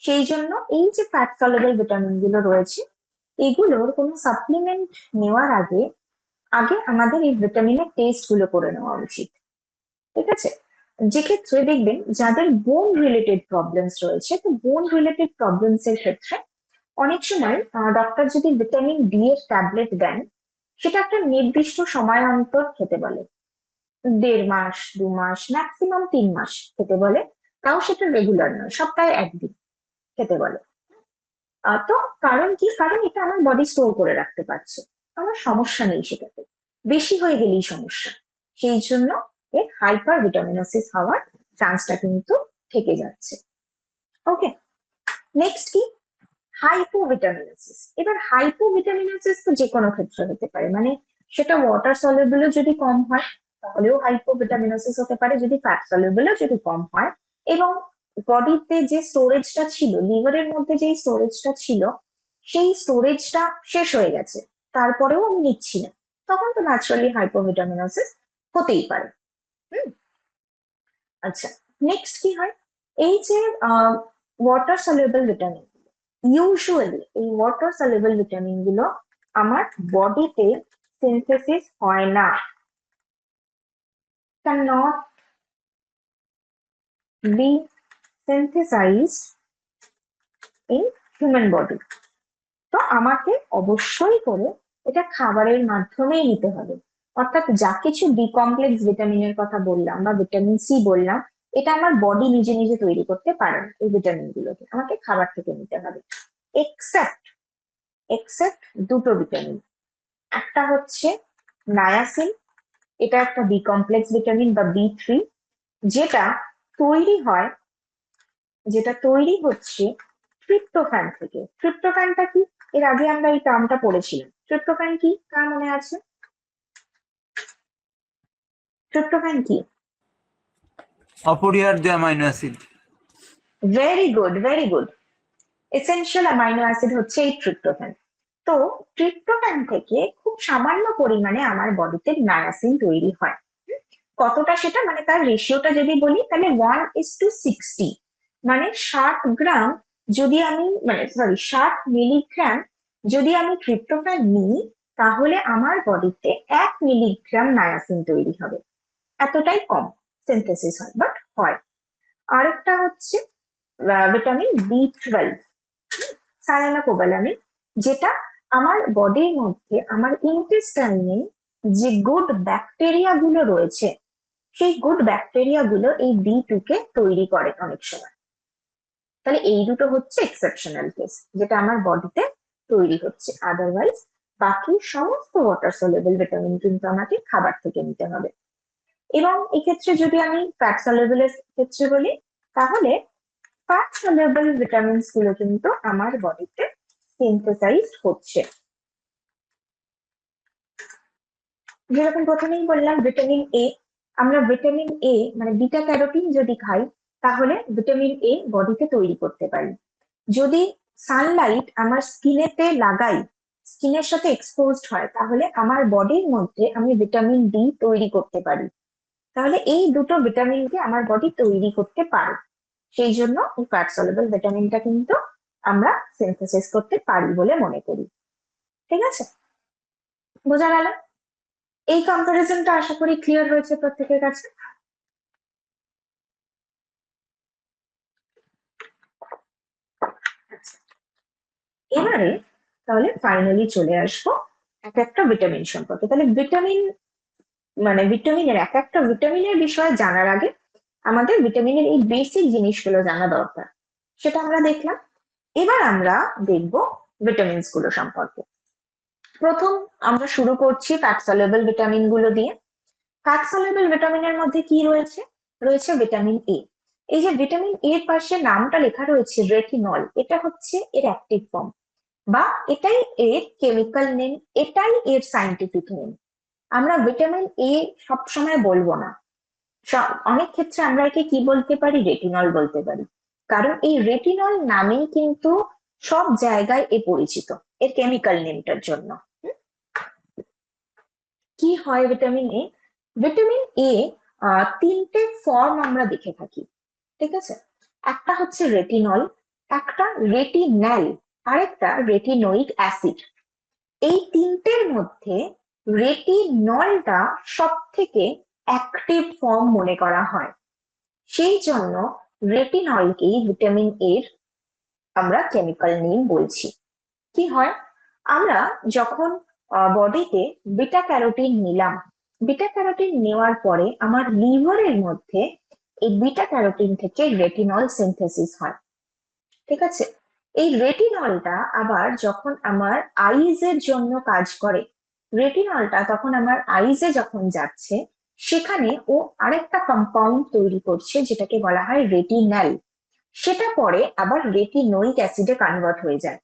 সেই জন্য এই যে ফ্যাট সলিউবল ভিটামিন গুলো রয়েছে, এগুলোর কোনো সাপ্লিমেন্ট নেওয়ার আগে আগে আমাদের এই ভিটামিনের টেস্ট গুলো করে নেওয়া উচিত, ঠিক আছে? যে ক্ষেত্রে দেখবেন যাদের বোন রিলেটেড প্রবলেমস রয়েছে, তো বোন রিলেটেড প্রবলেমস এর ক্ষেত্রে অনেক সময় ডক্টর যদি ভিটামিন ডি এর ট্যাবলেট দেন, সেটা একটা নির্দিষ্ট সময় অন্তর খেতে বলে, 1.5 মাস, 2 মাস, ম্যাক্সিমাম 3 মাস খেতে বলে, তাও সেটা রেগুলার নয়, সপ্তাহে একদিন খেতে বলে। তো কারণ কি, কারণ এটা আমার বডি স্টোর করে রাখতে পারছে, আমার সমস্যা নেই সেটাতে, বেশি হয়ে গেলেই সমস্যা। সেই জন্য এর হাইপার ভিটামিনোসিস হওয়ার চান্সটা কিন্তু থেকে যাচ্ছে। ওকে, নেক্সট কি, হাইপোভিটামিনোসিস। এবার হাইপোভিটামিনোসিস তো যে কোনো ক্ষেত্রে হতে পারে, মানে সেটা ওয়াটার সলিউবলও যদি কম হয় তাহলেও হাইপোভিটামিনোসিস হতে পারে, যদি ফ্যাট সলিউবলও যদি কম হয়, এবং বডিতে যে স্টোরেজটা ছিল, লিভারের মধ্যে যে স্টোরেজটা ছিল, সেই স্টোরেজটা শেষ হয়ে গেছে, তারপরেও আমি নিচ্ছি না, তখন তো ন্যাচারালি হাইপোভিটামিনোসিস হতেই পারে। আচ্ছা, নেক্সট কি হয়, এই যে ওয়াটার সলিউবল ভিটামিন, ইউজুয়ালি এই ওয়াটার সলিউবল ভিটামিন গুলো আমার বডিতে সিনথেসিস হয় না, cannot be synthesized in human body। তো আমাকে অবশ্যই করে এটা খাবারের মাধ্যমেই নিতে হবে, অর্থাৎ যা কিছু বি কমপ্লেক্স ভিটামিনের কথা বললাম বা ভিটামিন সি বললাম, এটা আমার বডি নিজে নিজে তৈরি করতে পারে না, এই ভিটামিন গুলোকে আমাকে খাবার থেকে নিতে হবে। এক্সেপ্ট দুটো ভিটামিন, একটা হচ্ছে নায়াসিন, এটা একটা বি কমপ্লেক্স ভিটামিন বা B3, যেটা তৈরি হচ্ছে ট্রিপ্টোফ্যান থেকে। ট্রিপ্টোফ্যানটা কি, এর আগে আমরা এই টার্মটা পড়েছিলাম। ট্রিপ্টোফ্যান কি, কার মনে আছে? ট্রিপ্টোফ্যান কি? অপরিহার্য amino acid. Very good, very good. Essential amino acid হচ্ছে এই ট্রিপ্টোফ্যান। তো ট্রিপ্টোফ্যান থেকে খুব সামান্য পরিমাণে আমার বডিতে নায়াসিন তৈরি হয়। কতটা সেটা, মানে তার রেশিওটা যদি বলি তাহলে 1:60, মানে 60 গ্রাম যদি আমি, মানে সরি 60 মিলিগ্রাম যদি আমি ট্রিপ্টোফ্যান নিই, তাহলে আমার বডিতে 1 মিলিগ্রাম নায়াসিন তৈরি হবে। এতটাই কম সিনথেসিস হয়, বাট হয়। আরেকটা হচ্ছে ভিটামিন B12, সায়ানোকোবালামিন, যেটা আমার বডির মধ্যে, আমার ইন্টেস্টাইনে যে গুড ব্যাকটেরিয়া গুলো রয়েছে, সেই গুড ব্যাকটেরিয়া গুলো এই B2 কে তৈরি করে অনেক সময়। তাহলে এই দুটো হচ্ছে এক্সেপশনাল কেস, যেটা আমার বডিতে তৈরি হচ্ছে। আদারওয়াইজ বাকি সমস্ত ওয়াটার সলিউবল ভিটামিন কিন্তু আমাকে খাবার থেকে নিতে হবে। এবং এক্ষেত্রে যদি আমি ফ্যাট সলিউবলের ক্ষেত্রে বলি, তাহলে ফ্যাট সলিউবল ভিটামিনস গুলো কিন্তু আমার বডিতে সিনথেসাইজ হচ্ছে। যেরকম প্রথমেই বললাম ভিটামিন এ, আমরা ভিটামিন এ মানে বিটা ক্যারোটিন যদি খাই, তাহলে ভিটামিন এ বডিতে তৈরি করতে পারি। যদি সানলাইট আমার স্কিনেতে লাগাই, স্কিনের সাথে এক্সপোজড হয়, তাহলে আমার বডির মধ্যে আমি ভিটামিন ডি তৈরি করতে পারি। তাহলে এই দুটো ভিটামিনকে আমার বডি তৈরি করতে পারে, সেই জন্য এই ফ্যাট সলিউবল ভিটামিনটা কিন্তু আমরা সিনথেসিস করতে পারি বলে মনে করি। ঠিক আছে, বোঝা গেল? এই কম্পারিজনটা আশা করি ক্লিয়ার হয়েছে প্রত্যেকের কাছে। এবারে তাহলে ফাইনালি চলে আসবো এক একটা ভিটামিন সম্পর্কে। তাহলে ভিটামিনের এক একটা ভিটামিনের বিষয়ে জানার আগে আমাদের ভিটামিনের এই বেসিক জিনিসগুলো জানা দরকার, সেটা আমরা দেখলাম। এবার আমরা দেখব ভিটামিনস গুলো সম্পর্কে। প্রথম আমরা শুরু করছি ফ্যাট সলিউবল ভিটামিন গুলো দিয়ে। ফ্যাট সলিউবল ভিটামিনের মধ্যে কি রয়েছে? রয়েছে ভিটামিন এ। এই যে ভিটামিন এর পাশে নামটা লেখা রয়েছে রেটিনল, এটা হচ্ছে এর অ্যাক্টিভ ফর্ম, বা এটাই এর কেমিক্যাল নেম, এটাই এর সাইন্টিফিক নেম। আমরা ভিটামিন এ সব সময় বলবো না, অনেক ক্ষেত্রে আমরা একে কি বলতে পারি, রেটিনল বলতে পারি, কারণ এই রেটিনল নামেই কিন্তু সব জায়গায় এ পরিচিত, এর কেমিক্যাল নেমটার জন্য। কি হয় ভিটামিন এ? ভিটামিন এ তিনটে ফর্ম আমরা দেখে থাকি, ঠিক আছে? একটা হচ্ছে রেটিনল, একটা রেটিন্যাল, আরেকটা রেটিনোইক অ্যাসিড। এই তিনটের মধ্যে রেটিনলটা সব থেকে অ্যাক্টিভ ফর্ম মনে করা হয়, সেই জন্য রেটিনলকেই ভিটামিন এর আমরা কেমিক্যাল নেম বলছি। কি হয়, আমরা যখন বডিতে বিটা ক্যারোটিন নিলাম, বিটা ক্যারোটিন নেওয়ার পরে আমার লিভারের মধ্যে এই বিটা ক্যারোটিন থেকে রেটিনল সিনথেসিস হয়, ঠিক আছে? এই রেটিনলটা আবার যখন আমার আইজ এর জন্য কাজ করে, রেটিনলটা তখন আমার আইজে যখন যাচ্ছে, সেখানে ও আরেকটা কম্পাউন্ড তৈরি করছে যেটাকে বলা হয় রেটিন্যাল। সেটা পরে আবার রেটিনোইক অ্যাসিডে কনভার্ট হয়ে যায়।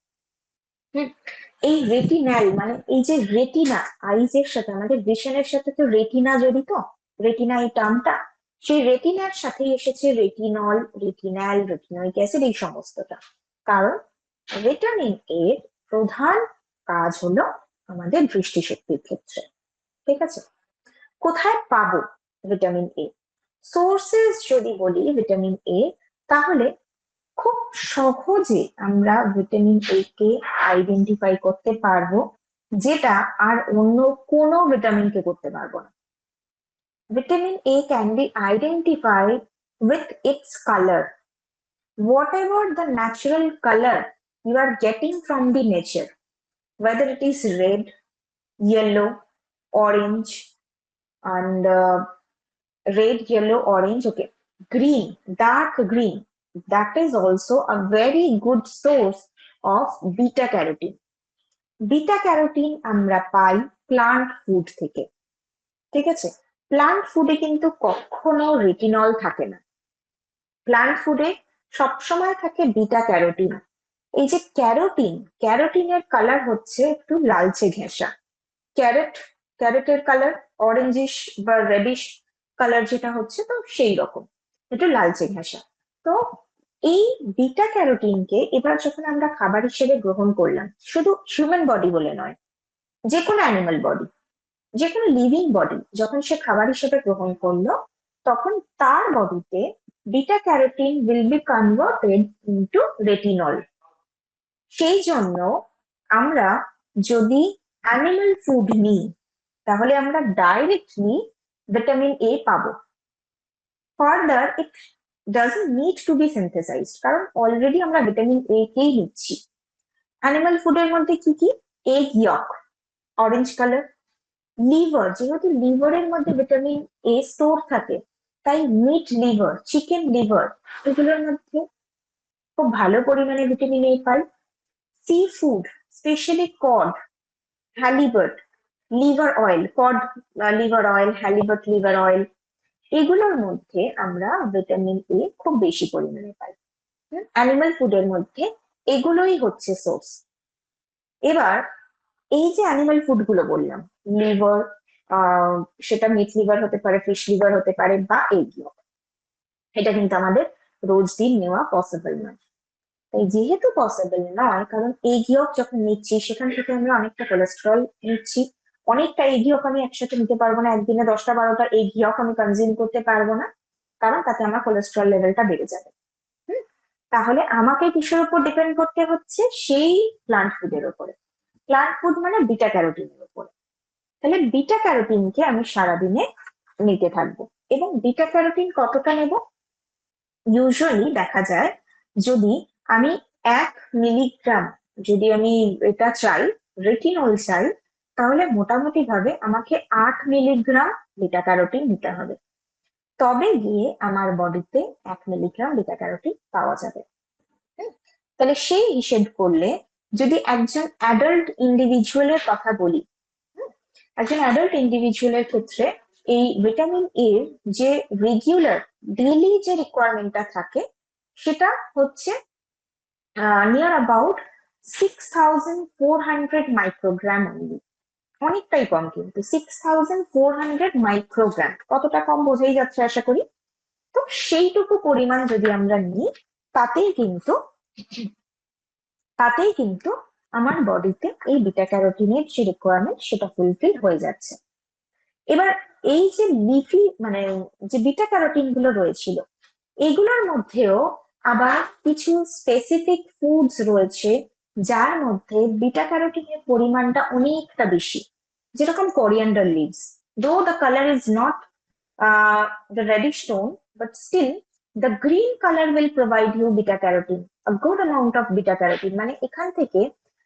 এই রেটিনাল মানে এই যে রেটিনা, আইজ এর সাথে আমাদের ভিশনের সাথে তো রেটিনা জড়িত, রেটিনা এই টার্মটা, সেই রেটিনার সাথেই এসেছে রেটিনল, রেটিনাল, রেটিনোইক অ্যাসিড এই সমস্তটা। কারণ ভিটামিন এর প্রধান কাজ হলো আমাদের দৃষ্টিশক্তির ক্ষেত্রে। ঠিক আছে, কোথায় পাবো ভিটামিন এ? সোর্সেস যদি বলি ভিটামিন এ, তাহলে খুব সহজে আমরা ভিটামিন এ কে আইডেন্টিফাই করতে পারবো, যেটা আর অন্য কোনো ভিটামিনকে করতে পারবো না। Vitamin A can be identified with its color. Whatever the natural color you are getting from the nature, whether it is red, yellow, orange, and red, yellow, orange, okay, green, dark green, that is also a very good source of beta carotene. Beta carotene আমরা পাই plant food থেকে। ঠিক আছে, plant ফুডে কিন্তু কখনো retinol থাকে না, plant ফুডে সবসময় থাকে বিটা ক্যারোটিন। এই যে ক্যারোটিন, ক্যারোটিনের কালার হচ্ছে একটু লালচে ঘেঁষা। ক্যারটের কালার অরেঞ্জিশ বা রেডিশ কালার যেটা হচ্ছে, তো সেই রকম একটু লালচে ঘেঁষা। তো এই বিটা ক্যারোটিনকে এবার যখন আমরা খাবার হিসেবে গ্রহণ করলাম, শুধু হিউম্যান বডি বলে নয়, যে কোনো অ্যানিমাল বডি, যে কোনো লিভিং বডি যখন সে খাবার হিসেবে গ্রহণ করলো, তখন তার বডিতে beta carotene will be converted into retinol. সেই জন্য আমরা যদি অ্যানিমাল ফুড নিই, তাহলে আমরা ডাইরেক্টলি ভিটামিন এ পাবো। Further it doesn't need to be synthesised, কারণ অলরেডি আমরা ভিটামিন এ কেই নিচ্ছি। অ্যানিমাল ফুডের মধ্যে কি কি? Egg yolk, orange colour. Liver, যেহেতু লিভারের মধ্যে ভিটামিন এ স্টোর থাকে, তাই মিট লিভার, চিকেন লিভার, এগুলোর মধ্যে খুব ভালো পরিমাণে ভিটামিন এ পাই। Seafood, specially cod, halibut, liver oil, cod liver oil, halibut liver oil, এগুলোর মধ্যে আমরা ভিটামিন এ খুব বেশি পরিমাণে পাই। অ্যানিমাল ফুডের মধ্যে এগুলোই হচ্ছে সোর্স। এবার এই যে অ্যানিমাল ফুড গুলো বললাম, লিভার, সেটা মিট লিভার হতে পারে, ফিশ লিভার হতে পারে, বা এগ ইয়ক, এটা কিন্তু আমাদের রোজ দিন নেওয়া পসিবল নয়। তাই যেহেতু পসিবল নয়, কারণ এগ ইয়ক যখন নিচ্ছি সেখান থেকে আমরা অনেকটা কোলেস্টেরল নিচ্ছি, অনেকটা এগ ইয়ক আমি একসাথে নিতে পারবো না, একদিনে 10টা 12টা এগ ইয়ক আমি কনজিউম করতে পারবো না, কারণ তাতে আমার কোলেস্টেরল লেভেলটা বেড়ে যাবে। তাহলে আমাকে কিসের উপর ডিপেন্ড করতে হচ্ছে? সেই প্লান্ট ফুডের উপরে। প্লান্ট ফুড মানে বিটা ক্যারোটিনের উপরে। তাহলে বিটা ক্যারোটিনকে আমি সারাদিনে নিতে থাকবো। এবং বিটা ক্যারোটিন কতটা নেব? ইউজুয়ালি দেখা যায় যদি আমি 1 মিলিগ্রাম, যদি আমি এটা চাই, রেটিনল চাই, তাহলে মোটামুটি ভাবে আমাকে 8 মিলিগ্রাম বিটা ক্যারোটিন নিতে হবে, তবে গিয়ে আমার বডিতে 1 মিলিগ্রাম বিটা ক্যারোটিন পাওয়া যাবে। তাহলে সেই হিসেব করলে যদি একজন অ্যাডাল্ট ইন্ডিভিজুয়ালের কথা বলি, একজন অ্যাডাল্ট ইন্ডিভিজুয়ালের ক্ষেত্রে এই ভিটামিন এ যে রেগুলার ডেইলি যে রিকোয়ারমেন্টটা থাকে, সেটা হচ্ছে নিয়ার অ্যাবাউট 6400 মাইক্রোগ্রাম অনলি। অনেকটাই কম, কিন্তু 6400 মাইক্রোগ্রাম, কতটা কম বোঝাই যাচ্ছে আশা করি। তো সেইটুকু পরিমাণ যদি আমরা নিই, তাতেই কিন্তু আমার বডিতে এই বিটা ক্যারোটিনের যে রিকোয়ারমেন্ট সেটা ফুলফিল হয়ে যাচ্ছে। এবার এই যে লিফি মানে যে বিটা ক্যারোটিন গুলো রয়েছিল, এগুলোর মধ্যেও আবার কিছু স্পেসিফিক ফুডস রয়েছে যার মধ্যে বিটা ক্যারোটিনের পরিমাণটা অনেকটা বেশি, যেরকম কোরিয়ান্ডার লিভস। দো the colour is not the reddish tone, but still the green color will provide you beta carotene, a good amount of beta carotene। মানে এখান থেকে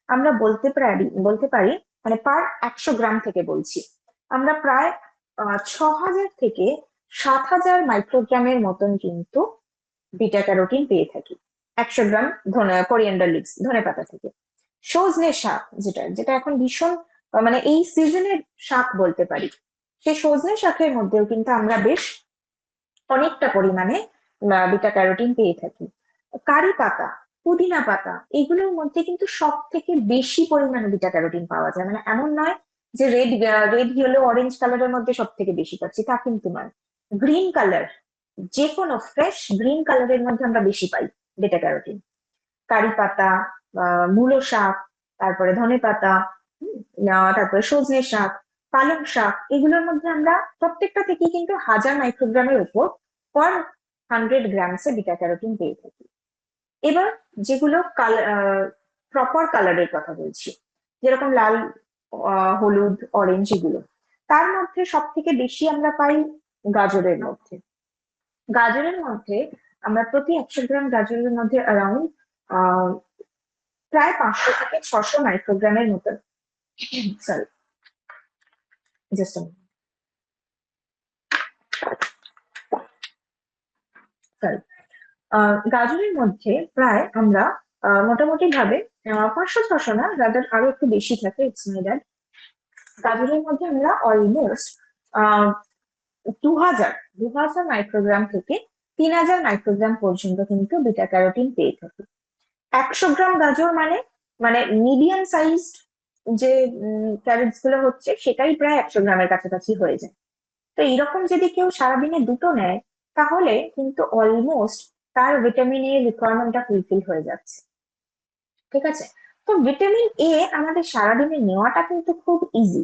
আমরা বলতে পারি মানে পার 100 গ্রাম থেকে বলছি, আমরা প্রায় 6000 থেকে 7000 মাইক্রোগ্রামের মতন কিন্তু বিটা ক্যারোটিন পেয়ে থাকি 100 গ্রাম কোরিয়ান্ডার লিভস, ধনে পাতা থেকে। সজনে শাক, যেটা এখন ভীষণ মানে এই সিজনের শাক বলতে পারি, সেই সজনে শাকের মধ্যেও কিন্তু আমরা বেশ অনেকটা পরিমাণে বিটা ক্যারোটিন পেয়ে থাকি। কারি পাতা, পুদিনা পাতা, এগুলোর মধ্যে কিন্তু সব থেকে বেশি পরিমাণে বিটা ক্যারোটিন পাওয়া যায়। মানে এমন নয় যে রেড ইয়েলো অরেঞ্জ কালারের মধ্যে সব থেকে বেশি পাচ্ছি, তা কিন্তু নয়। গ্রিন কালার, যে কোনো ফ্রেশ গ্রিন কালারের মধ্যে আমরা বেশি পাই বিটা ক্যারোটিন। কারি পাতা, মূলো শাক, তারপরে ধনে পাতা, তারপরে সজনে শাক, পালং শাক, এগুলোর মধ্যে আমরা প্রত্যেকটা থেকে কিন্তু 1000 মাইক্রোগ্রামের উপর পার 100 গ্রামসে বিটা ক্যারোটিন পেয়ে থাকি। এবার যেগুলো প্রপার কালারের কথা বলছি, যেরকম লাল, হলুদ, অরেঞ্জ, এগুলো তার মধ্যে সব থেকে বেশি আমরা পাই গাজরের মধ্যে। গাজরের মধ্যে আমরা প্রতি 100 গ্রাম গাজরের মধ্যে অ্যারাউন্ড প্রায় 500 থেকে 600 মাইক্রোগ্রামের মতো, সরি জাস্ট সরি, গাজরের মধ্যে প্রায় আমরা মোটামুটি ভাবে 500-600 না, রাদার আরো একটু বেশি থাকে, ইটস মাই দ্যাট। গাজরের মধ্যে আমরা অলমোস্ট 2000 মাইক্রোগ্রাম থেকে 3000 মাইক্রোগ্রাম পর্যন্ত কিন্তু বিটা ক্যারোটিন পেয়ে থাকি। 100 গ্রাম গাজর মানে মানে মিডিয়াম সাইজ যে ক্যারেটস গুলো হচ্ছে, সেটাই প্রায় 100 গ্রামের কাছাকাছি হয়ে যায়। তো এইরকম যদি কেউ সারাদিনে দুটো নেয়, তাহলে কিন্তু অলমোস্ট তার ভিটামিন এর রিকোয়ারমেন্টটা ফুলফিল হয়ে যাচ্ছে। ঠিক আছে? তো ভিটামিন এ আমাদের সারাদিনে নেওয়াটা কিন্তু খুব ইজি,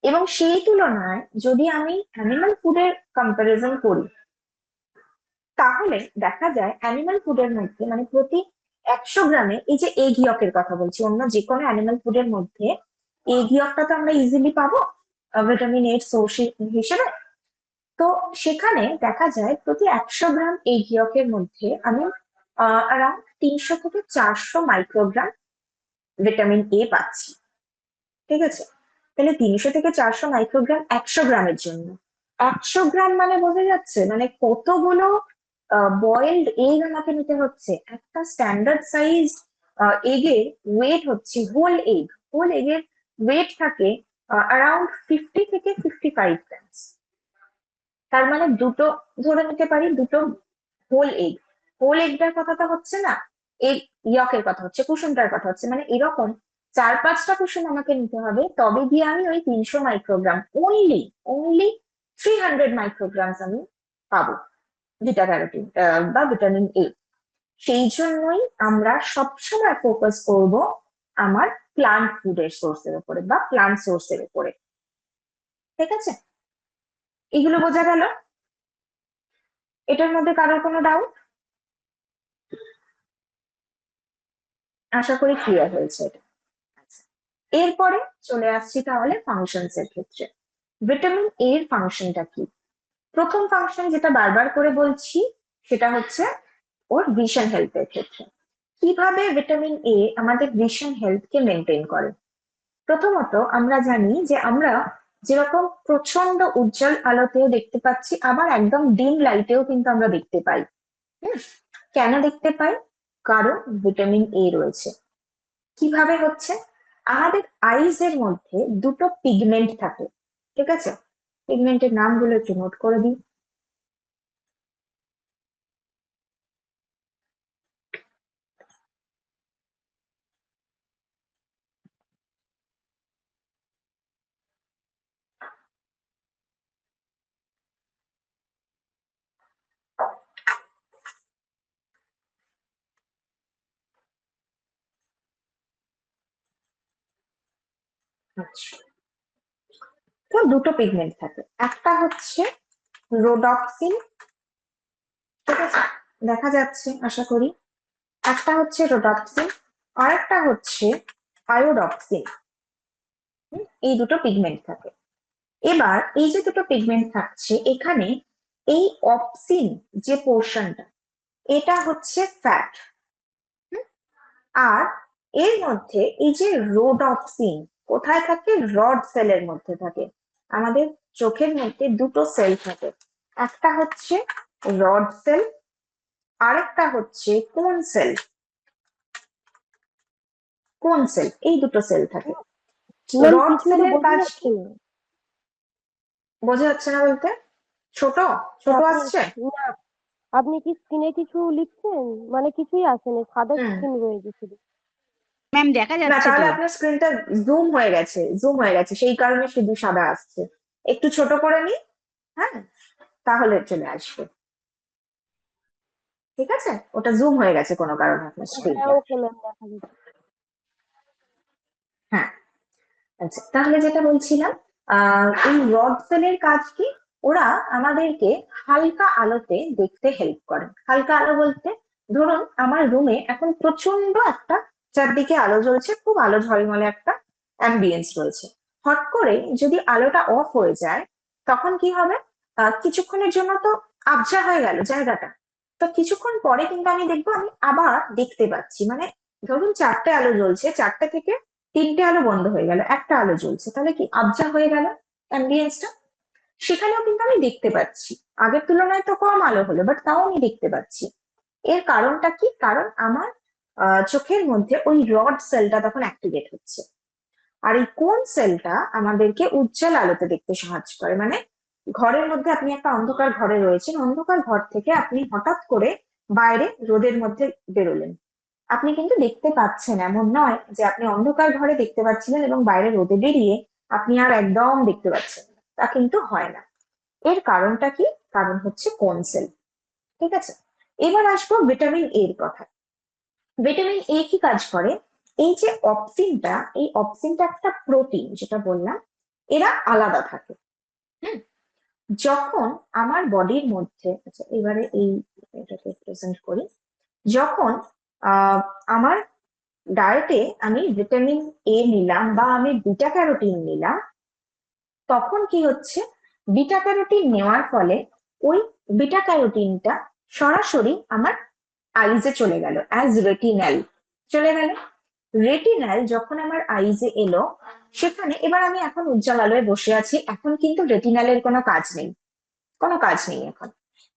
এবং সেই তুলনায় যদি আমি অ্যানিমাল ফুডের কম্পারিজন করি, তাহলে দেখা যায় অ্যানিমাল ফুডের মধ্যে মানে প্রতি 100 গ্রামে, এই যে এগ ইয়কের কথা বলছি, অন্য যে কোনো অ্যানিমাল ফুডের মধ্যে এগ ইয়কটা তো আমরা ইজিলি পাবো ভিটামিন এর সোর্স হিসেবে। তো সেখানে দেখা যায় প্রতি 100 গ্রাম এগ ইয়কের মধ্যে আমি অ্যারাউন্ড 300 থেকে 400 মাইক্রোগ্রাম ভিটামিন এ পাচ্ছি। ঠিক আছে? তাহলে 300 থেকে 400 মাইক্রোগ্রাম 100 গ্রামের জন্য। 100 গ্রাম মানে বোঝা যাচ্ছে মানে কতগুলো বয়েলড এগ আমাকে নিতে হচ্ছে। একটা স্ট্যান্ডার্ড সাইজ এগের ওয়েট হচ্ছে, হোল এগের ওয়েট থাকে অ্যারাউন্ড 50 থেকে 55 গ্রামস। তার মানে দুটো ধরে নিতে পারি, দুটো হোল এগটার কথাটা হচ্ছে না, এগ ইয়কের কথা হচ্ছে, কুসুমটার কথা হচ্ছে, মানে এরকম 4-5টা কুসুম আমাকে নিতে হবে, তবে গিয়ে আমি ওই 300 মাইক্রোগ্রাম, অনলি 300 মাইক্রোগ্রাম আমি পাবো বিটা ক্যারোটিন বা ভিটামিন এ। সেই জন্যই আমরা সবসময় ফোকাস করব আমার প্লান্ট ফুডের সোর্সের উপরে বা প্লান্ট সোর্সের উপরে। ঠিক আছে? এগুলো বোঝা গেল? এটার মধ্যে কারোর কোনো ডাউট? আশা করি ক্লিয়ার হয়েছে এটা। আচ্ছা, এরপরে চলে আসছি তাহলে ফাংশনস এর ক্ষেত্রে। ভিটামিন এ এর ফাংশনটা কি? প্রথম ফাংশন যেটা বারবার করে বলছি, সেটা হচ্ছে ওর ভিশন হেলথের ক্ষেত্রে। কিভাবে ভিটামিন এ আমাদের ভিশন হেলথ কে মেনটেন করে? প্রথমত আমরা জানি যে আমরা যেরকম প্রচন্ড উজ্জ্বল আলোতেও দেখতে পাচ্ছি, আবার একদম ডিম লাইটেও কিন্তু আমরা দেখতে পাই। কেন দেখতে পাই? কারণ ভিটামিন এ রয়েছে। কিভাবে হচ্ছে? আমাদের আইজ এর মধ্যে দুটো পিগমেন্ট থাকে। ঠিক আছে? পিগমেন্টের নামগুলো একটু নোট করে দিই। আচ্ছা, তো দুটো পিগমেন্ট থাকে, একটা হচ্ছে রোডপসিন, ঠিক আছে, দেখা যাচ্ছে আশা করি। একটা হচ্ছে রোডপসিন, আর একটা হচ্ছে আয়োডপসিন। এই দুটো পিগমেন্ট থাকে। এবার এই যে দুটো পিগমেন্ট থাকছে এখানে, এই অপসিন যে পোর্শনটা, এটা হচ্ছে ফ্যাট। আর এর মধ্যে এই যে রোডপসিন কোথায় থাকে? রড সেলের মধ্যে থাকে। আমাদের চোখের মধ্যে দুটো সেল থাকে, একটা হচ্ছে রড সেল, আরেকটা হচ্ছে কোন সেল, এই দুটো সেল থাকে। রড সেলের কাজ কি? বোঝা যাচ্ছে না বলতে? ছোট ছোট আসছে? আপনি কি স্ক্রিনে কিছু লিখছেন? মানে কিছুই আসেনি, সাদা হুম। স্ক্রিন রয়েছে শুধু। ম্যাম দেখা না, যাচ্ছে তাহলে তো। আপনার স্ক্রিনটা জুম হয়ে গেছে, সেই কারণে শুধু সাদা আসছে। একটু ছোট করে নি, হ্যাঁ, তাহলে চলে আসবে। ঠিক আছে, ওটা জুম হয়ে গেছে কোনো কারণে আপনার হ্যাঁ স্ক্রিনটা। ওকে ম্যাম, দেখা যাচ্ছে। হ্যাঁ, আচ্ছা, তাহলে যেটা বলছিলাম, এই রড সেলের কাজ কি? ওরা আমাদেরকে হালকা আলোতে দেখতে হেল্প করে। হালকা আলো বলতে, ধরুন আমার রুমে এখন প্রচন্ড একটা চারদিকে আলো জ্বলছে, খুব আলো ঝলমলে একটা অ্যাম্বিয়েন্স রয়েছে। হট করে যদি আলোটা অফ হয়ে যায়, তখন কি হবে? কিছুক্ষণের জন্য তো আবছা হয়ে গেল জায়গাটা। তো কিছুক্ষণ পরে কিন্তু আমি দেখবো আমি আবার দেখতে পাচ্ছি। মানে ধরুন চারটে আলো জ্বলছে, চারটে থেকে তিনটে আলো বন্ধ হয়ে গেল, একটা আলো জ্বলছে, তাহলে কি আবজা হয়ে গেল অ্যাম্বিয়েন্সটা। সেখানেও কিন্তু আমি দেখতে পাচ্ছি, আগের তুলনায় তো কম আলো হলো, বাট তাও আমি দেখতে পাচ্ছি। এর কারণটা কি? কারণ আমার চোখের মধ্যে ওই রড সেলটা তখন অ্যাক্টিভেট হচ্ছে। আর এই কোন সেলটা আমাদেরকে উজ্জ্বল আলোতে দেখতে সাহায্য করে। মানে ঘরের মধ্যে আপনি একটা অন্ধকার ঘরে রয়েছেন, অন্ধকার ঘর থেকে আপনি হঠাৎ করে বাইরে রোদের মধ্যে বেরোলেন, আপনি কিন্তু দেখতে পাচ্ছেন, এমন নয় যে আপনি অন্ধকার ঘরে দেখতে পাচ্ছিলেন এবং বাইরে রোদে বেরিয়ে আপনি আর একদম দেখতে পাচ্ছেন না। তা কিন্তু হয় না। এর কারণটা কি? কারণ হচ্ছে কোন সেল। ঠিক আছে, এবার আসবো ভিটামিন এর কথা। ভিটামিন এ কি কাজ করে? এই যে অপসিনটা, এই অপসিনটা একটা প্রোটিন, যেটা বললাম, এরা আলাদা থাকে। হুম, যখন আমার বডির মধ্যে, আচ্ছা এবারে এটাকে প্রেজেন্ট করি। যখন আহ আমার ডায়েটে আমি ভিটামিন এ নিলাম বা আমি বিটা ক্যারোটিন নিলাম, তখন কি হচ্ছে? বিটা ক্যারোটিন নেওয়ার ফলে ওই বিটা ক্যারোটিনটা সরাসরি আমার আইজে চলে গেল, অ্যাজ রেটিনাল চলে গেল। রেটিনাল যখন আমার আইজে এলো, সেখানে এবার আমি এখন উজ্জ্বল আলোয় বসে আছি, এখন কিন্তু রেটিনালের কোনো কাজ নেই, কোনো কাজ নেই এখন।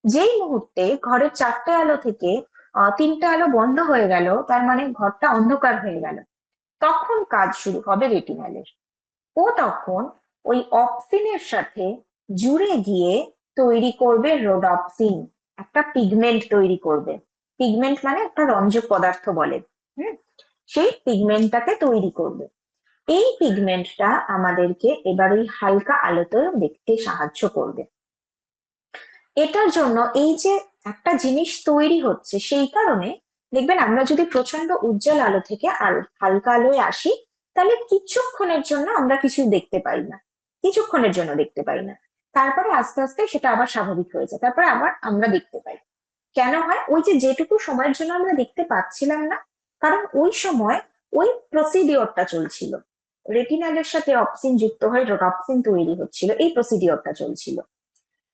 যেই মুহূর্তে ঘরের চারটে আলো থেকে তিনটে আলো বন্ধ হয়ে গেল, তার মানে ঘরটা অন্ধকার হয়ে গেল, তখন কাজ শুরু হবে রেটিনালের। ও তখন ওই অপসিনের সাথে জুড়ে গিয়ে তৈরি করবে রোডপসিন, একটা পিগমেন্ট তৈরি করবে। পিগমেন্ট মানে একটা রঞ্জক পদার্থ বলে। হুম, সেই পিগমেন্টটাকে তৈরি করবে। এই পিগমেন্টটা আমাদেরকে এবার ওই হালকা আলোতে দেখতে সাহায্য করবে। এটার জন্য এই যে একটা জিনিস তৈরি হচ্ছে, সেই কারণে দেখবেন আমরা যদি প্রচন্ড উজ্জ্বল আলো থেকে হালকা আলোয় আসি, তাহলে কিছুক্ষণের জন্য আমরা কিছু দেখতে পাই না, কিছুক্ষণের জন্য দেখতে পাই না। তারপরে আস্তে আস্তে সেটা আবার স্বাভাবিক হয়ে যায়, তারপরে আবার আমরা দেখতে পাই। কেন হয়? ওই যে যেটুকু সময়ের জন্য আমরা দেখতে পাচ্ছিলাম না, কারণ ওই সময় ওই প্রসিডিওরটা চলছিল, রেটিনালের সাথে অপসিন যুক্ত হয়ে রোডপসিন তৈরি হচ্ছিল, এই প্রসিডিওরটা চলছিল।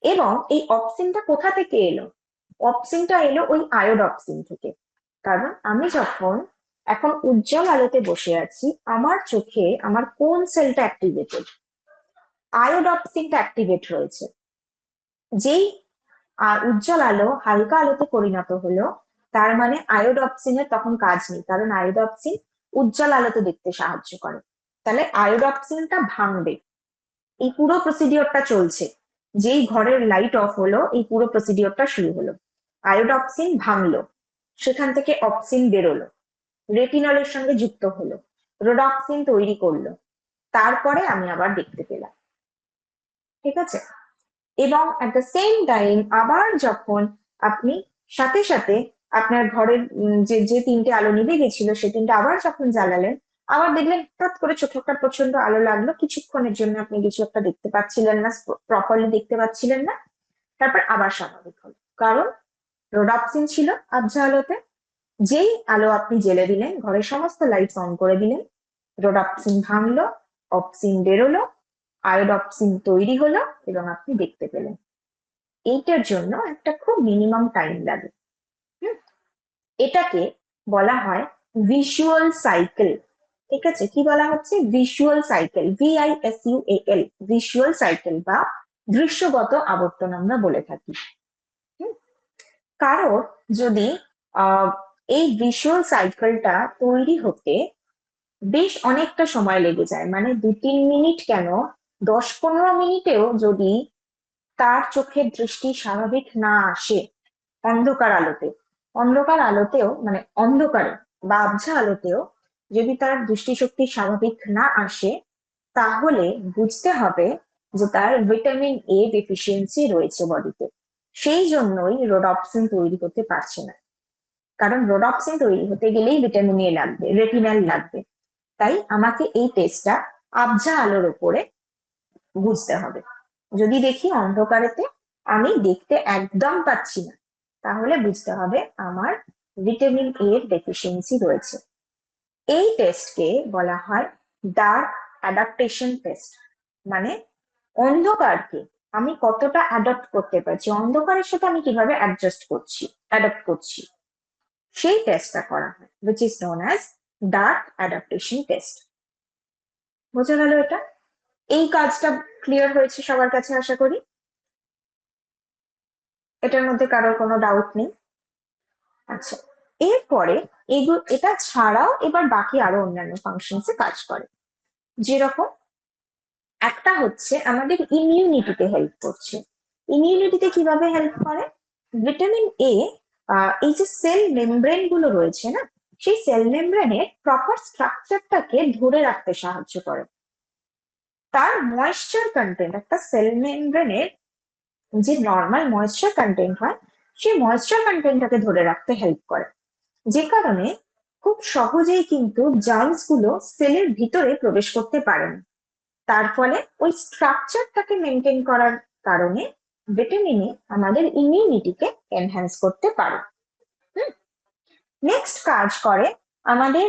এবং এই অপসিনটা কোথা থেকে এলো? অপসিনটা এলো ওই আয়োডপসিন থেকে। কারণ আমি যখন এখন উজ্জ্বল আলোতে বসে আছি, আমার চোখে আমার কোন সেলটা অ্যাক্টিভেটেড? আয়োডপসিনটা অ্যাক্টিভেট রয়েছে। যেই উজ্জ্বল আলো হালকা আলোতে পরিণত হলো, তার মানে আয়োডপসিনের তখন কাজ নেই, কারণ আয়োডপসিন উজ্জ্বল আলোতে দেখতে সাহায্য করে। তাহলে আয়োডপসিনটা ভাঙবে। এই পুরো প্রসিডিওরটা চলছে, যেই ঘরের লাইট অফ হলো এই পুরো প্রসিডিওরটা শুরু হলো। আয়োডপসিন ভাঙলো, সেখান থেকে অপসিন বেরোলো, রেটিনলের সঙ্গে যুক্ত হলো, রোডপসিন তৈরি করলো, তারপরে আমি আবার দেখতে পেলাম। ঠিক আছে, এবং এট দ্য সেম টাইম আবার যখন আপনি সাথে সাথে আপনার ঘরের যে যে তিনটে আলো নিভে গেছিল, সে তিনটে আবার যখন জ্বালালেন, আবার দেখলেন হঠাৎ করে চোখে একটা প্রচন্ড আলো লাগলো, কিছুক্ষণের জন্য আপনি কিছু একটা দেখতে পাচ্ছিলেন না, প্রপারলি দেখতে পাচ্ছিলেন না, তারপর আবার স্বাভাবিক হলো। কারণ রোডপসিন ছিল আবছা আলোতে। যেই আলো আপনি জ্বেলে দিলেন, ঘরের সমস্ত লাইটস অন করে দিলেন, রোডপসিন ভাঙলো, অপসিন বেরোলো, আয়োডপসিন তৈরি হলো এবং আপনি দেখতে পেলেন। এইটার জন্য একটা খুব মিনিমাম টাইম লাগে। হুম, এটাকে বলা হয় ভিজুয়াল সাইকেল। ঠিক আছে, কি বলা হচ্ছে? Visual cycle, VISUAL, visual cycle বা দৃশ্যগত আবর্তন আমরা বলে থাকি। হুম, কারোর যদি আহ এই ভিজুয়াল সাইকেলটা তৈরি হতে বেশ অনেকটা সময় লেগে যায়, মানে 2-3 মিনিট কেন, 10-15 মিনিটেও যদি তার চোখের দৃষ্টি স্বাভাবিক না আসে, অন্ধকার আলোতেও মানে অন্ধকারে বা আবছা আলোতেও যদি তার দৃষ্টিশক্তি স্বাভাবিক না আসে, তাহলে বুঝতে হবে যে তার ভিটামিন এ ডেফিসিয়েন্সি রয়েছে বডিতে। সেই জন্যই রোডপসিন তৈরি হতে পারছে না, কারণ রোডপসিন তৈরি হতে গেলেই ভিটামিন এ লাগবে, রেটিনাল লাগবে। তাই আমাকে এই টেস্টটা আবছা আলোর উপরে বুঝতে হবে। যদি দেখি অন্ধকারেতে আমি দেখতে একদম পাচ্ছি না, তাহলে বুঝতে হবে আমার ভিটামিন এ এর ডেফিসিয়েন্সি রয়েছে। এই টেস্টকে বলা হয় ডার্ক অ্যাডাপ্টেশন টেস্ট। মানে অন্ধকারকে আমি কতটা অ্যাডপ্ট করতে পারছি, অন্ধকারের সাথে আমি কিভাবে অ্যাডপ্ট করছি, সেই টেস্টটা করা হয়, which is known as dark adaptation test. বোঝা গেল এটা? এই কাজটা ক্লিয়ার হয়েছে সবার কাছে আশা করি। এটার মধ্যে কারোর কোনো ডাউট নেই? আচ্ছা, এরপরে এটা ছাড়াও এবার বাকি আরো অন্যান্য ফাংশনসে কাজ করে। যেরকম একটা হচ্ছে আমাদের ইমিউনিটিতে হেল্প করছে। ইমিউনিটিতে কিভাবে হেল্প করে? ভিটামিন এ এই যে সেল মেমব্রেন গুলো রয়েছে না, সেই সেল মেমব্রেনের প্রপার স্ট্রাকচারটাকে ধরে রাখতে সাহায্য করে। তার ময়েশ্চার কন্টেন্ট, একটা সেল মেমব্রেনের যে নর্মাল ময়েশ্চার কন্টেন্ট হয়, সেই ময়েশ্চার কন্টেন্টটাকে ধরে রাখতে হেল্প করে। যে কারণে খুব সহজেই কিন্তু জার্মস গুলো সেলের ভিতরে প্রবেশ করতে পারে না। তার ফলে ওই স্ট্রাকচারটাকে মেনটেন করার কারণে ভিটামিন এ আমাদের ইমিউনিটিকে এনহ্যান্স করতে পারে। নেক্সট কাজ করে আমাদের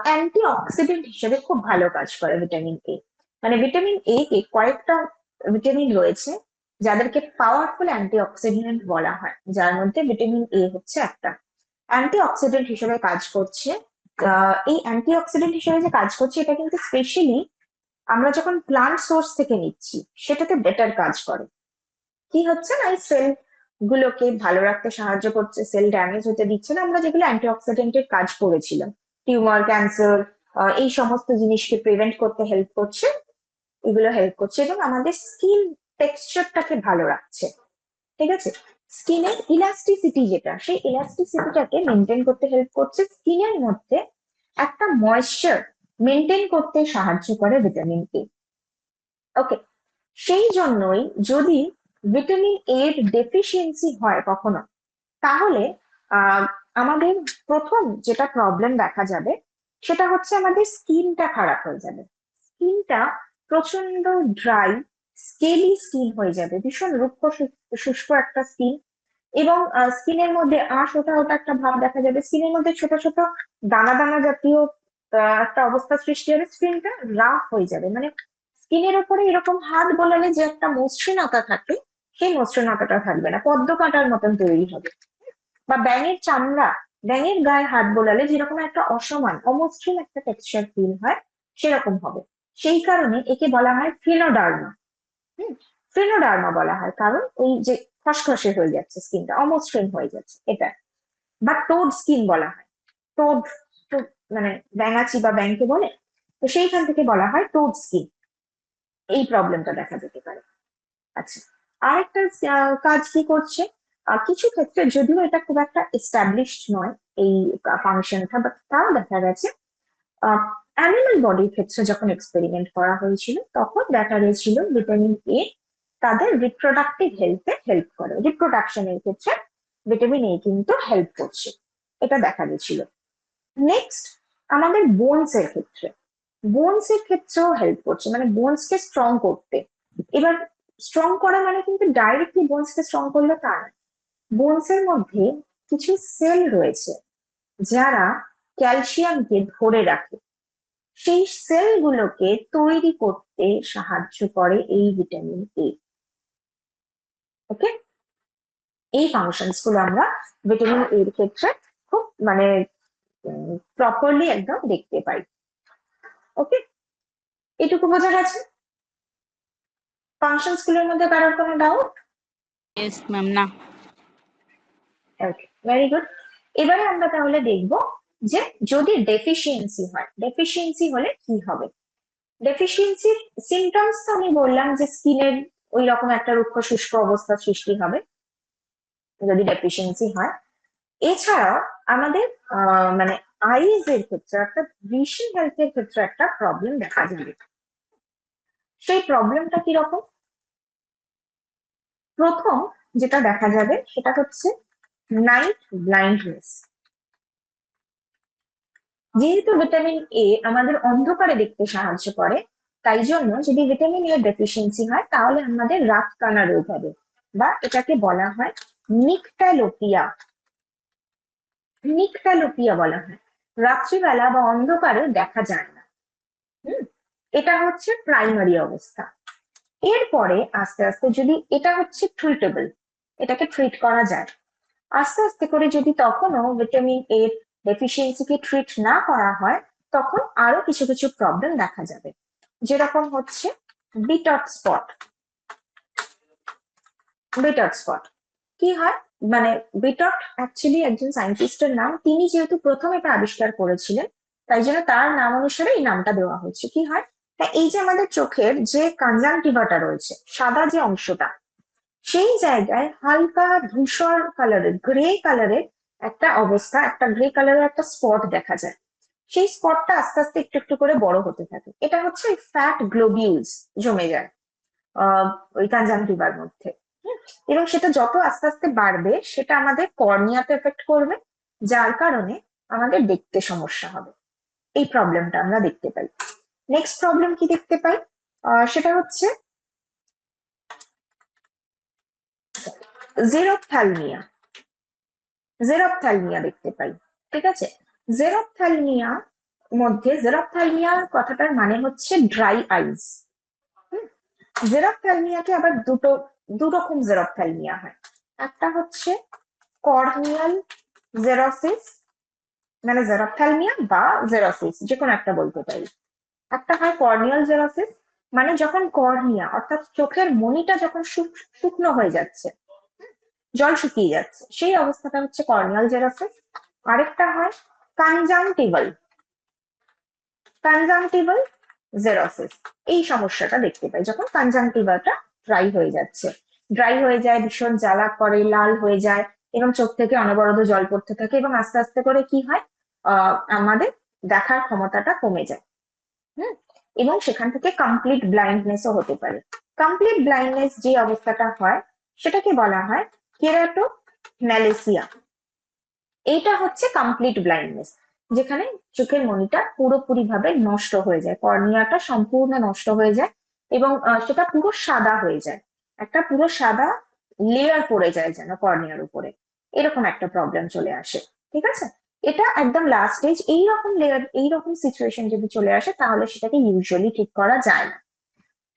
অ্যান্টি অক্সিডেন্ট হিসেবে খুব ভালো কাজ করে ভিটামিন এ। মানে ভিটামিন এ কে কয়েকটা ভিটামিন রয়েছে যাদেরকে পাওয়ারফুল অ্যান্টি অক্সিডেন্ট বলা হয়, যার মধ্যে ভিটামিন এ হচ্ছে একটা। অ্যান্টি অক্সিডেন্ট হিসেবে কাজ করছে। এই অ্যান্টি অক্সিডেন্ট হিসেবে যে কাজ করছে, এটা কিন্তু স্পেশালি আমরা যখন প্লান্ট সোর্স থেকে নিচ্ছি সেটাতে বেটার কাজ করে। কি হচ্ছে না, এই সেল গুলোকে ভালো রাখতে সাহায্য করছে, সেল ড্যামেজ হতে দিচ্ছে না। আমরা যেগুলো অ্যান্টিঅক্সিডেন্টের কাজ করেছিলাম, টিউমার, ক্যান্সার, এই সমস্ত জিনিসকে প্রিভেন্ট করতে হেল্প করছে, এগুলো হেল্প করছে। এবং আমাদের স্কিন টেক্সচারটাকে ভালো রাখছে। ঠিক আছে, স্কিনের ইলাস্টিসিটি যেটা, সেই ইলাস্টিসিটিটাকে মেনটেন করতে হেল্প করছে। স্কিনের মধ্যে একটা ময়েশ্চার মেনটেন করতে সাহায্য করে ভিটামিন এ। ওকে, সেই জন্যই যদি ভিটামিন এর ডেফিসিয়েন্সি হয় কখনো, তাহলে আমাদের প্রথম যেটা প্রবলেম দেখা যাবে সেটা হচ্ছে আমাদের স্কিনটা খারাপ হয়ে যাবে। স্কিনটা প্রচন্ড ড্রাই, স্কেলি স্কিন হয়ে যাবে, ভীষণ রুক্ষ শুষ্ক একটা স্কিন। এবং স্কিনের মধ্যে আঁশ ওঠা ওঠা একটা ভাব দেখা যাবে। স্কিনের মধ্যে ছোট ছোট দানা দানা জাতীয় একটা অবস্থা সৃষ্টি হবে। স্কিনটা রাফ হয়ে যাবে, মানে স্কিনের উপরে এরকম হাত বোলালে যে একটা মসৃণতা থাকে, সেই মসৃণতাটা থাকবে না, পদ্ম কাঁটার মতন তৈরি হবে। বা ব্যাঙের চামড়া, ব্যাঙের গায়ে হাত বোলালে যেরকম একটা অসমান অমসৃণ একটা টেক্সচার ফিল হয়, সেরকম হবে। সেই কারণে একে বলা হয় ফিনোডার্মা। ফিনোডার্মা বলা হয় কারণ ওই যে খসখসে হয়ে যাচ্ছে, স্কিনটা অমসৃণ হয়ে যাচ্ছে, এটা। বা টোড স্কিন বলা হয়। টোড, মানে ব্যাঙাচি বা ব্যাংকে বলে, তো সেইখান থেকে বলা হয় টোড স্কিন। এই প্রবলেমটা দেখা যেতে পারে। আচ্ছা, আরেকটা কাজ কি করছে, কিছু ক্ষেত্রে যদিও এটা খুব একটা এস্টাবলিশড নয় এই ফাংশনটা, বাট তাও দেখা গেছে অ্যানিমাল বডির ক্ষেত্রে যখন এক্সপেরিমেন্ট করা হয়েছিল, তখন দেখা গেছিল ভিটামিন এ তাদের রিপ্রোডাক্টিভ হেলথে হেল্প করে। রিপ্রোডাকশনের ক্ষেত্রে ভিটামিন এ কিন্তু হেল্প করছে, এটা দেখা গেছিল। নেক্সট, আমাদের বোনস এর ক্ষেত্রেও হেল্প করছে, মানে বোনস কে স্ট্রং করতে। এবার স্ট্রং করা মানে কিন্তু ডাইরেক্টলি বোনস কে স্ট্রং করলে তা না। বোনস এর মধ্যে কিছু সেল রয়েছে যারা ক্যালসিয়ামকে ধরে রাখে, সেই সেলগুলোকে তৈরি করতে সাহায্য করে এই ভিটামিন এ। ওকে, এই ফাংশনস গুলো আমরা ভিটামিন এর ক্ষেত্রে খুব মানে প্রপারলি একদম দেখতে পাই। ওকে, এটুকু বোঝা গেছে? ফাংশনস গুলোর মধ্যে কারোর কোনো ডাউট? Yes ma'am. না। ওকে, ভেরি গুড। এবারে আমরা তাহলে দেখব যে যদি ডেফিসিয়েন্সি হয়, ডেফিসিয়েন্সি হলে কি হবে। ডেফিসিয়েন্সির সিমটমস তো আমি বললাম যে স্কিনের ওই রকম একটা রুক্ষ শুষ্ক অবস্থা সৃষ্টি হবে। যদি ডেফিসিয়েন্সি হয়। এছাড়াও আমাদের মানে আইজ এর ক্ষেত্রে একটা ভিশন হেলথের ক্ষেত্রে একটা প্রবলেম দেখা যাবে। সেই প্রবলেমটা কিরকম? প্রথম যেটা দেখা যাবে সেটা হচ্ছে নাইট ব্লাইন্ডনেস। যেহেতু ভিটামিন এ আমাদের অন্ধকারে দেখতে সাহায্য করে, তাই জন্য যদি ভিটামিন এ ডেফিসিয়েন্সি হয় তাহলে আমাদের রাত কানা রোগ হবে, বা এটাকে বলা হয় নিকটালোপিয়া। নিকটালোপিয়া বলা হয়। রাত্রিবেলা বা অন্ধকারে দেখা যায় না। এটা হচ্ছে প্রাইমারি অবস্থা। এরপরে আস্তে আস্তে যদি এটা হচ্ছে ট্রিটেবল, এটাকে ট্রিট করা যায়। আস্তে আস্তে করে যদি তখনও ভিটামিন এ ডেফিসিয়েন্সিকে ট্রিট না করা হয়, তখন আরো কিছু কিছু প্রবলেম দেখা যাবে, যেরকম হচ্ছে বিটট স্পট। বিটট স্পট কি হয়, মানে বিটট অ্যাকচুয়ালি একজন সায়েন্টিস্টের নাম, তিনি যেহেতু প্রথম এটা আবিষ্কার করেছিলেন, তাই জন্য তার নাম অনুসারে এই নামটা দেওয়া হচ্ছে। কি হয়, এই যে আমাদের চোখের যে কনজাংটিভাটা রয়েছে, সাদা যে অংশটা, সেই জায়গায় হালকা ধূসর কালারের, গ্রে কালারের একটা অবস্থা, একটা গ্রে কালারের একটা স্পট দেখা যায়। সেই স্পটটা আস্তে আস্তে একটু একটু করে বড় হতে থাকে। এটা হচ্ছে ফ্যাট গ্লোবিউলস জমে যায় ওই কনজাংটিভার মধ্যে। এবং সেটা যত আস্তে আস্তে বাড়বে, সেটা আমাদের কর্নিয়াতে এফেক্ট করবে, যার কারণে আমাদের দেখতে সমস্যা হবে। এই প্রবলেমটা আমরা দেখতে পাই। নেক্সট প্রবলেম কি দেখতে পাই, সেটা হচ্ছে জেরোপথ্যালমিয়া। জেরোপথ্যালমিয়া দেখতে পাই, ঠিক আছে। জেরোপথ্যালমিয়া মধ্যে, জেরোপথ্যালমিয়া কথাটার মানে হচ্ছে ড্রাই আইজ। জেরোপথ্যালমিয়াকে আবার দু রকম জেরোপথ্যালমিয়া হয়। একটা হচ্ছে কর্নিয়াল জেরোসিস, মানে জেরোপথ্যালমিয়া বা জেরোসিস যে কোনো একটা বলতে পারি। একটা হয় কর্নিয়াল জেরোসিস, মানে যখন কর্নিয়া অর্থাৎ চোখের মণিটা যখন শুকনো হয়ে যাচ্ছে, জল শুকিয়ে যাচ্ছে, সেই অবস্থাটা হচ্ছে কর্নিয়াল জেরোসিস। আরেকটা হয় কনজাংটিভাল, কনজাংটিভাল জেরোসিস। এই সমস্যাটা দেখতে পাই যখন কনজাংটিভাটা ড্রাই হয়ে যাচ্ছে, ড্রাই হয়ে যায়, ভীষণ জ্বালা করে, লাল হয়ে যায়, এবং চোখ থেকে অনবরত জল পড়তে থাকে, এবং আস্তে আস্তে করে কি হয়, আমাদের দেখার ক্ষমতাটা কমে যায়। এবং সেখান থেকে কমপ্লিট ব্লাইন্ডনেসও হতে পারে। কমপ্লিট ব্লাইন্ডনেস যে অবস্থাটা হয়, সেটাকে বলা হয় কেরাটোম্যালেসিয়া। এইটা হচ্ছে কমপ্লিট ব্লাইন্ডনেস, যেখানে চোখের মণিটা পুরোপুরি ভাবে নষ্ট হয়ে যায়, কর্নিয়াটা সম্পূর্ণ নষ্ট হয়ে যায়, এবং সেটা পুরো সাদা হয়ে যায়, একটা পুরো সাদা লেয়ার পড়ে যায় যেন কর্নিয়ার উপরে, এরকম একটা প্রবলেম চলে আসে। ঠিক আছে, এটা একদম লাস্ট স্টেজ। এইরকম লেয়ার, এইরকম সিচুয়েশন যদি চলে আসে, তাহলে সেটাকে ইউজুয়ালি ঠিক করা যায় না।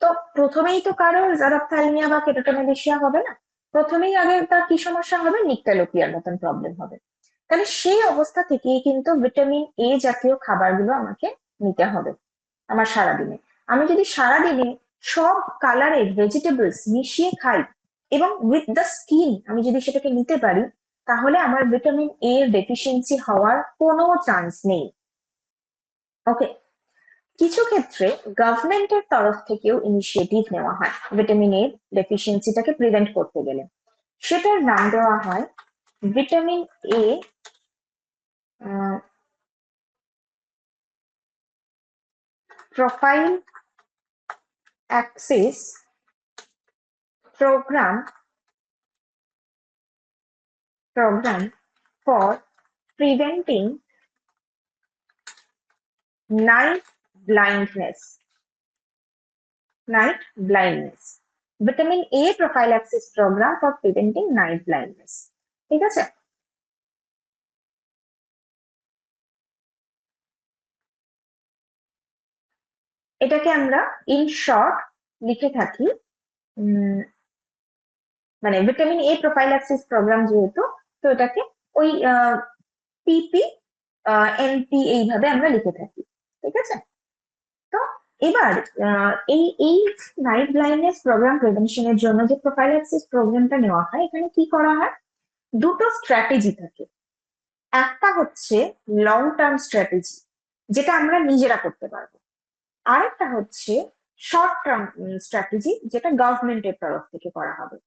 তো প্রথমেই তো কারোর জেরোপথ্যালমিয়া বা কেরাটোম্যালেসিয়া হবে না, প্রথমেই আগে তার কি সমস্যা হবে, নিকটালোপিয়ার মতন প্রবলেম হবে। তাহলে সেই অবস্থা থেকেই কিন্তু ভিটামিন এ জাতীয় খাবারগুলো আমাকে নিতে হবে আমার সারাদিনে। আমি যদি সারাদিনে সব কালারের ভেজিটেবলস মিশিয়ে খাই, এবং উইথ দ্য স্কিন আমি যদি সেটাকে নিতে পারি, তাহলে আমার ভিটামিন এ এর ডেফিসিয়েন্সি হওয়ার কোনো চান্স নেই। ওকে, কিছু ক্ষেত্রে গভর্নমেন্টের তরফ থেকেও ইনিশিয়েটিভ নেওয়া হয় ভিটামিন এ ডেফিসিয়েন্সিটাকে প্রিভেন্ট করতে গেলে। সেটার নাম দেওয়া হয় vitamin A profile Axis program for preventing night blindness. Night blindness. Vitamin A prophylaxis program for preventing night blindness. ঠিক আছে, এটাকে আমরা ইন শর্ট লিখে থাকি, মানে ভিটামিন এ প্রোফাইলাক্সিস প্রোগ্রাম যেহেতু, তো এটাকে ওই পিপি এনপি এইভাবে আমরা লিখে থাকি। ঠিক আছে, তো এবার এই নাইট ব্লাইন্ডনেস প্রোগ্রাম প্রিভেনশনের জন্য যে প্রোফাইলাক্সিস প্রোগ্রামটা নেওয়া হয়, এখানে কি করা হয়, দুটো স্ট্র্যাটেজি থাকে। একটা হচ্ছে লং টার্ম স্ট্র্যাটেজি, যেটা আমরা নিজেরা করতে পারবো। আরেকটা হচ্ছে শর্ট টার্ম স্ট্র্যাটেজি, যেটা গভর্নমেন্টের তরফ থেকে করা হবে।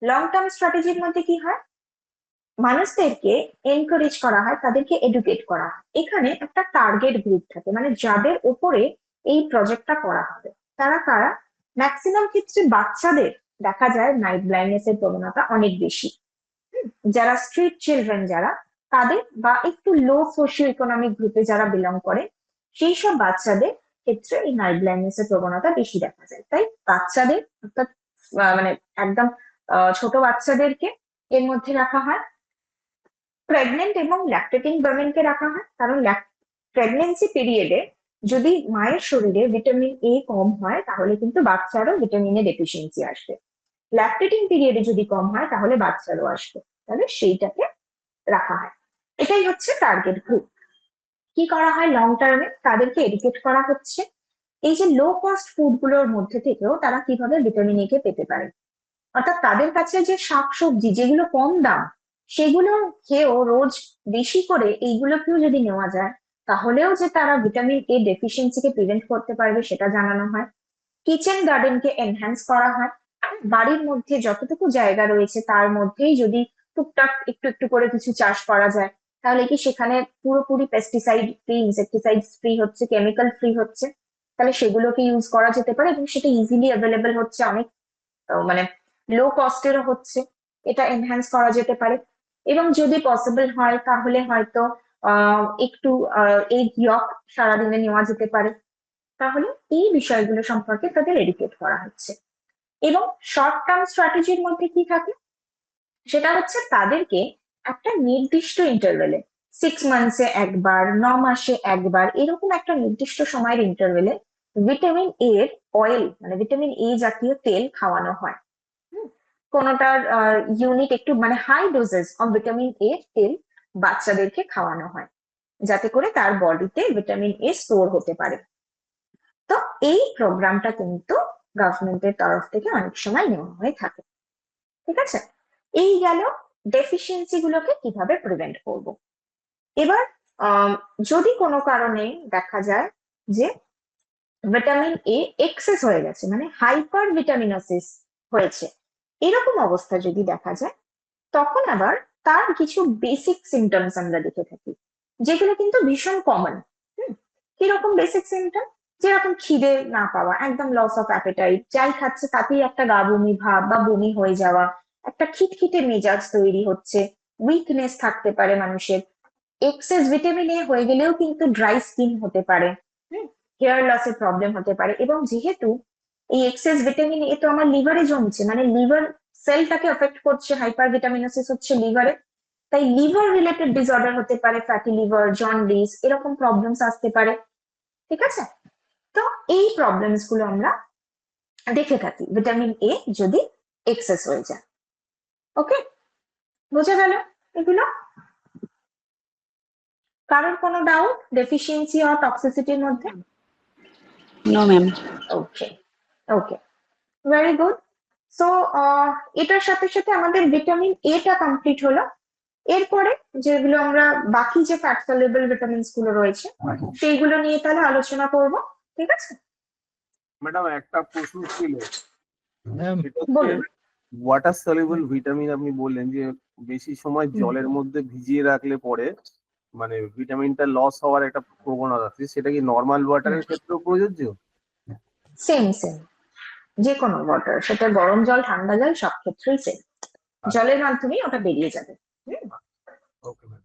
লং টার্ম স্ট্র্যাটেজির মধ্যে কি হয়, মানুষদেরকে এনকারেজ করা হয়, তাদেরকে এডুকেট করা হয়। এখানে একটা টার্গেট গ্রুপ থাকে, মানে যাদের উপরে এই প্রজেক্টটা করা হবে তারা কারা? ম্যাক্সিমাম ক্ষেত্রে বাচ্চাদের দেখা যায় নাইট ব্লাইন্ডনেস এর প্রবণতা অনেক বেশি। যারা স্ট্রিট চিলড্রেন যারা, তাদের বা একটু লো সোশিও ইকোনমিক গ্রুপে যারা বিলং করে, সেই সব বাচ্চাদের ক্ষেত্রে এই নাইট ব্লাইন্ডনেস এর প্রবণতা বেশি দেখা যায়। তাই বাচ্চাদের অর্থাৎ মানে একদম ছোট বাচ্চাদেরকে এর মধ্যে রাখা হয়। প্রেগনেন্ট এবং ল্যাকটেটিং উইমেনকে রাখা হয়, কারণ প্রেগনেন্সি পিরিয়ডে যদি মায়ের শরীরে ভিটামিন এ কম হয় তাহলে কিন্তু বাচ্চারও ভিটামিনের ডেফিসিয়েন্সি আসবে। ল্যাকটেটিং পিরিয়ডে যদি কম হয় তাহলে বাচ্চারও আসবে, তাহলে সেইটাকে রাখা হয়। এটাই হচ্ছে টার্গেট গ্রুপ। কি করা হয় লং টার্মে? তাদেরকে এডুকেট করা হচ্ছে এই যে লো কস্ট ফুড গুলোর মধ্যে থেকেও তারা কিভাবে ভিটামিন এ কে পেতে পারে। অর্থাৎ তাদের কাছে যে শাকসবজি যেগুলো কম দাম, সেগুলো খেয়েও রোজ বেশি করে এইগুলোকেও যদি নেওয়া যায় তাহলেও যে তারা ভিটামিন এ ডেফিসিয়েন্সিকে প্রিভেন্ট করতে পারবে সেটা জানানো হয়। কিচেন গার্ডেনকে এনহ্যান্স করা হয়। বাড়ির মধ্যে যতটুকু জায়গা রয়েছে তার মধ্যেই যদি টুকটাক একটু একটু করে কিছু চাষ করা যায়, তাহলে কি সেখানে পুরোপুরি পেস্টিসাইড ফ্রি, ইনসেকটিসাইড ফ্রি হচ্ছে, কেমিক্যাল ফ্রি হচ্ছে, তাহলে সেগুলোকে ইউজ করা যেতে পারে এবং সেটা ইজিলি অ্যাভেলেবেল হচ্ছে, অনেক মানে লো কস্টেরও হচ্ছে। এটা এনহ্যান্স করা যেতে পারে। এবং যদি পসিবল হয় তাহলে হয়তো একটু এই ইয়ক সারাদিনে নেওয়া যেতে পারে। তাহলে এই বিষয়গুলো সম্পর্কে তাদের এডুকেট করা হচ্ছে। এবং শর্ট টার্ম স্ট্র্যাটেজির মধ্যে কি থাকে? সেটা হচ্ছে তাদেরকে একটা নির্দিষ্ট ইন্টারভেলে, 6 মান্থসে একবার, 9 মাসে একবার, এরকম একটা নির্দিষ্ট সময়ের ইন্টারভেলে ভিটামিন এর অয়েল, মানে ভিটামিন এ জাতীয় তেল খাওয়ানো হয়। কোনোটার ইউনিট একটু মানে high doses of vitamin A তেল বাচ্চাদেরকে খাওয়ানো হয়, যাতে করে তার বডিতে ভিটামিন এ স্টোর হতে পারে। তো এই প্রোগ্রামটা কিন্তু গভর্নমেন্টের তরফ থেকে অনেক সময় নেওয়া হয়ে থাকে। ঠিক আছে, এই গেল ডেফিসিয়েন্সি গুলোকে কিভাবে প্রিভেন্ট করব। এবার যদি কোনো কারণে দেখা যায় যে ভিটামিন এ এক্সেস হয়ে গেছে, মানে হাইপার ভিটামিনোসিস হয়েছে, এরকম অবস্থা যদি দেখা যায়, তখন আবার তার কিছু বেসিক সিমটমস আমরা দেখে থাকি, যেগুলো কিন্তু ভীষণ কমন। কিরকম বেসিক সিমটম? যেরকম খিদে না পাওয়া, একদম লস অফ অ্যাপেটাইট, যাই খাচ্ছে তাতেই একটা গা বমি ভাব বা বমি হয়ে যাওয়া, একটা খিটখিটে মেজাজ তৈরি হচ্ছে, উইকনেস থাকতে পারে মানুষের। এক্সেস ভিটামিন এ হয়ে গেলেও কিন্তু ড্রাই স্কিন হতে পারে, হেয়ার লসের প্রবলেম হতে পারে। এবং যেহেতু এই এক্সেস ভিটামিন এ তো আমার লিভারে জমছে, মানে লিভার সেলটাকে এফেক্ট করছে, হাইপার ভিটামিনোসিস হচ্ছে লিভারে, তাই লিভার রিলেটেড ডিসঅর্ডার হতে পারে, ফ্যাটি লিভার, জন্ডিস, এরকম প্রবলেমস আসতে পারে। ঠিক আছে, তো এই প্রবলেমস গুলো আমরা দেখে থাকি ভিটামিন এ যদি এক্সেস হয়ে যায়। ওকে, বোঝা গেল এগুলো? কারোর কোনো ডাউট ডেফিসিয়েন্সি আর টক্সিসিটির মধ্যে? No ma'am. Okay okay, very good. So এটার সাথে সাথে আমাদের ভিটামিন এ টা কমপ্লিট হলো। এরপরে যেগুলো আমরা বাকি যে ফ্যাট সলিউবল ভিটামিনস গুলো রয়েছে সেইগুলো নিয়ে তাহলে আলোচনা করব। ঠিক আছে ম্যাডাম, একটা প্রশ্ন ছিল। ম্যাম বলুন। ওয়াটার সলিউবল ভিটামিন আপনি বললেন যে বেশি সময় জলের মধ্যে ভিজিয়ে রাখলে পরে মানে ভিটামিনটা লস হওয়ার একটা প্রবণতা আছে, সেটা কি নর্মাল ওয়াটারের ক্ষেত্রেও প্রযোজ্য? সেম সেম, যে কোনো ওয়াটার, সেটা গরম জল ঠান্ডা জল সব ক্ষেত্রেই সেম, জলের মাধ্যমেই ওটা বেরিয়ে যাবে। Okay ma'am,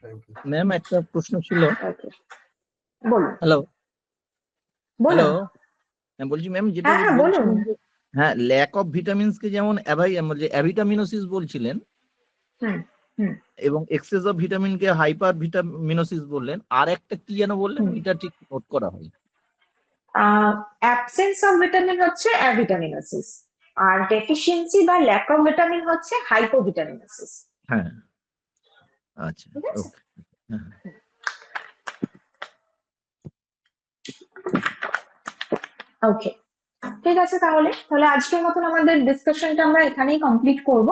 thank you. Ma'am একটা প্রশ্ন ছিল। ওকে, বলুন হ্যালো বলুন। হ্যাঁ বলছি ম্যাম, যেটা হ্যাঁ যে হ্যাঁ বলুন। বলছিলেন যে হ্যাঁ ল্যাক অফ ভিটামিনস কে যেমন অ্যাভিটামিনোসিস বলছিলেন, হুম হুম এবং access of vitamin K hyper vitaminosis বললেন, আর একটা কি যেন বললেন, এটা ঠিক নোট করা হয়। অ্যাবসেন্স অফ ভিটামিন হচ্ছে অ্যাভিটামিনোসিস, আর ডেফিসিয়েন্সি বা ল্যাক অফ ভিটামিন হচ্ছে হাইপোভিটামিনোসিস। হ্যাঁ আচ্ছা, ঠিক আছে, ওকে। হ্যাঁ ওকে ঠিক আছে। তাহলে তাহলে আজকের মতন আমাদের ডিসকাশনটা আমরা এখানেই কমপ্লিট করব।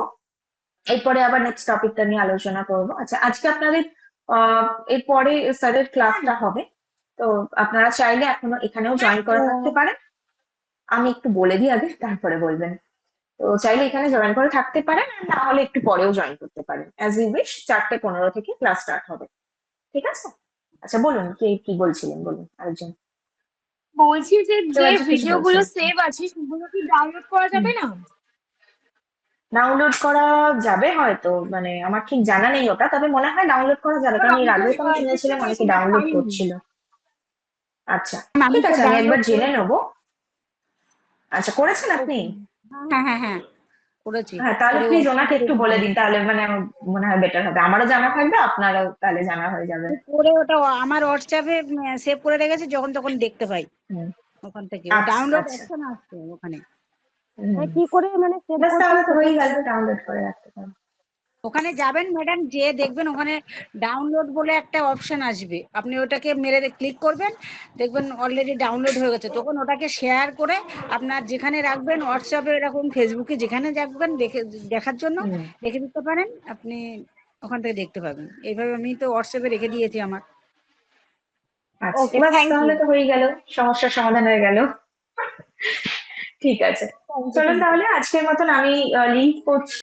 এরপরে আবার নেক্সট টপিকটা নিয়ে আলোচনা করব। আচ্ছা, আজকে আপনাদের এরপরে স্যারের ক্লাসটা হবে, তো আপনারা চাইলে এখনো এখানেও জয়েন করে থাকতে পারেন। আমি একটু বলে দিই আগে, তারপরে বলবেন। তো চাইলে এখানে জয়েন করে থাকতে পারেন, আর না হলে একটু পরেও জয়েন করতে পারেন, অ্যাজ ইউ উইশ। 4:15 থেকে ক্লাস স্টার্ট হবে, ঠিক আছে? আচ্ছা বলুন, কি কি বলছিলেন, বলুন আরেকজন। বলছি যে যে আচ্ছা, কিছু ভিডিওগুলো বলছেন। সেভ আছে সেগুলো কি ডাউনলোড করা যাবে না? ডাউনলোড করা যাবে হয়তো, মানে আমার ঠিক জানা নেই ওটা, তবে মনে হয় ডাউনলোড করা যাবে, কারণ এর আগেও তো আমি শুনেছিলাম অনেকে ডাউনলোড করছিল। আচ্ছা, আমি ঠিক তো আছে, আমি একবার ডাউনলোড জেনে নেবো। আচ্ছা, করেছেন আপনি? হ্যাঁ হ্যাঁ হ্যাঁ করেছি। হ্যাঁ, তাহলে করে প্লিজ ওনাকে একটু বলে দিন, তাহলে মানে আমার মনে হয় বেটার হবে, আমারও জানা থাকবে, আপনারও তাহলে জানা হয়ে যাবে। করে ওটা আমার হোয়াটসঅ্যাপে সেভ করে রেখেছি, যখন তখন দেখতে পাই হুম, ওখান থেকে আচ্ছা ডাউনলোড আচ্ছা। অপশন আসছে ওখানে। কি করে মানে সেভ ব্যাস, করতে তাহলে তো হবে? হয়েই গেল, ডাউনলোড করে রাখতে পারেন। ওখানে যাবেন ম্যাডাম, যে দেখবেন ওখানে ডাউনলোড বলে একটা অপশন আসবে, আপনি ওটাকে মেরে ক্লিক করবেন, দেখবেন অলরেডি ডাউনলোড হয়ে গেছে। তখন ওটাকে শেয়ার করে আপনার যেখানে রাখবেন, হোয়াটসঅ্যাপে এরকম ফেসবুকে যেখানে রাখবেন দেখার জন্য হুম, রেখে দিতে পারেন, আপনি ওখান থেকে দেখতে পাবেন। এইভাবে আমি তো হোয়াটসঅ্যাপে রেখে দিয়েছি আমার। আচ্ছা, ওকে, এবার থ্যাংক তাহলে ইউ। তো হয়ে গেল, সমস্যার সমাধান হয়ে গেল। ঠিক আছে, চলুন তাহলে আজকের মতন আমি লিভ করছি।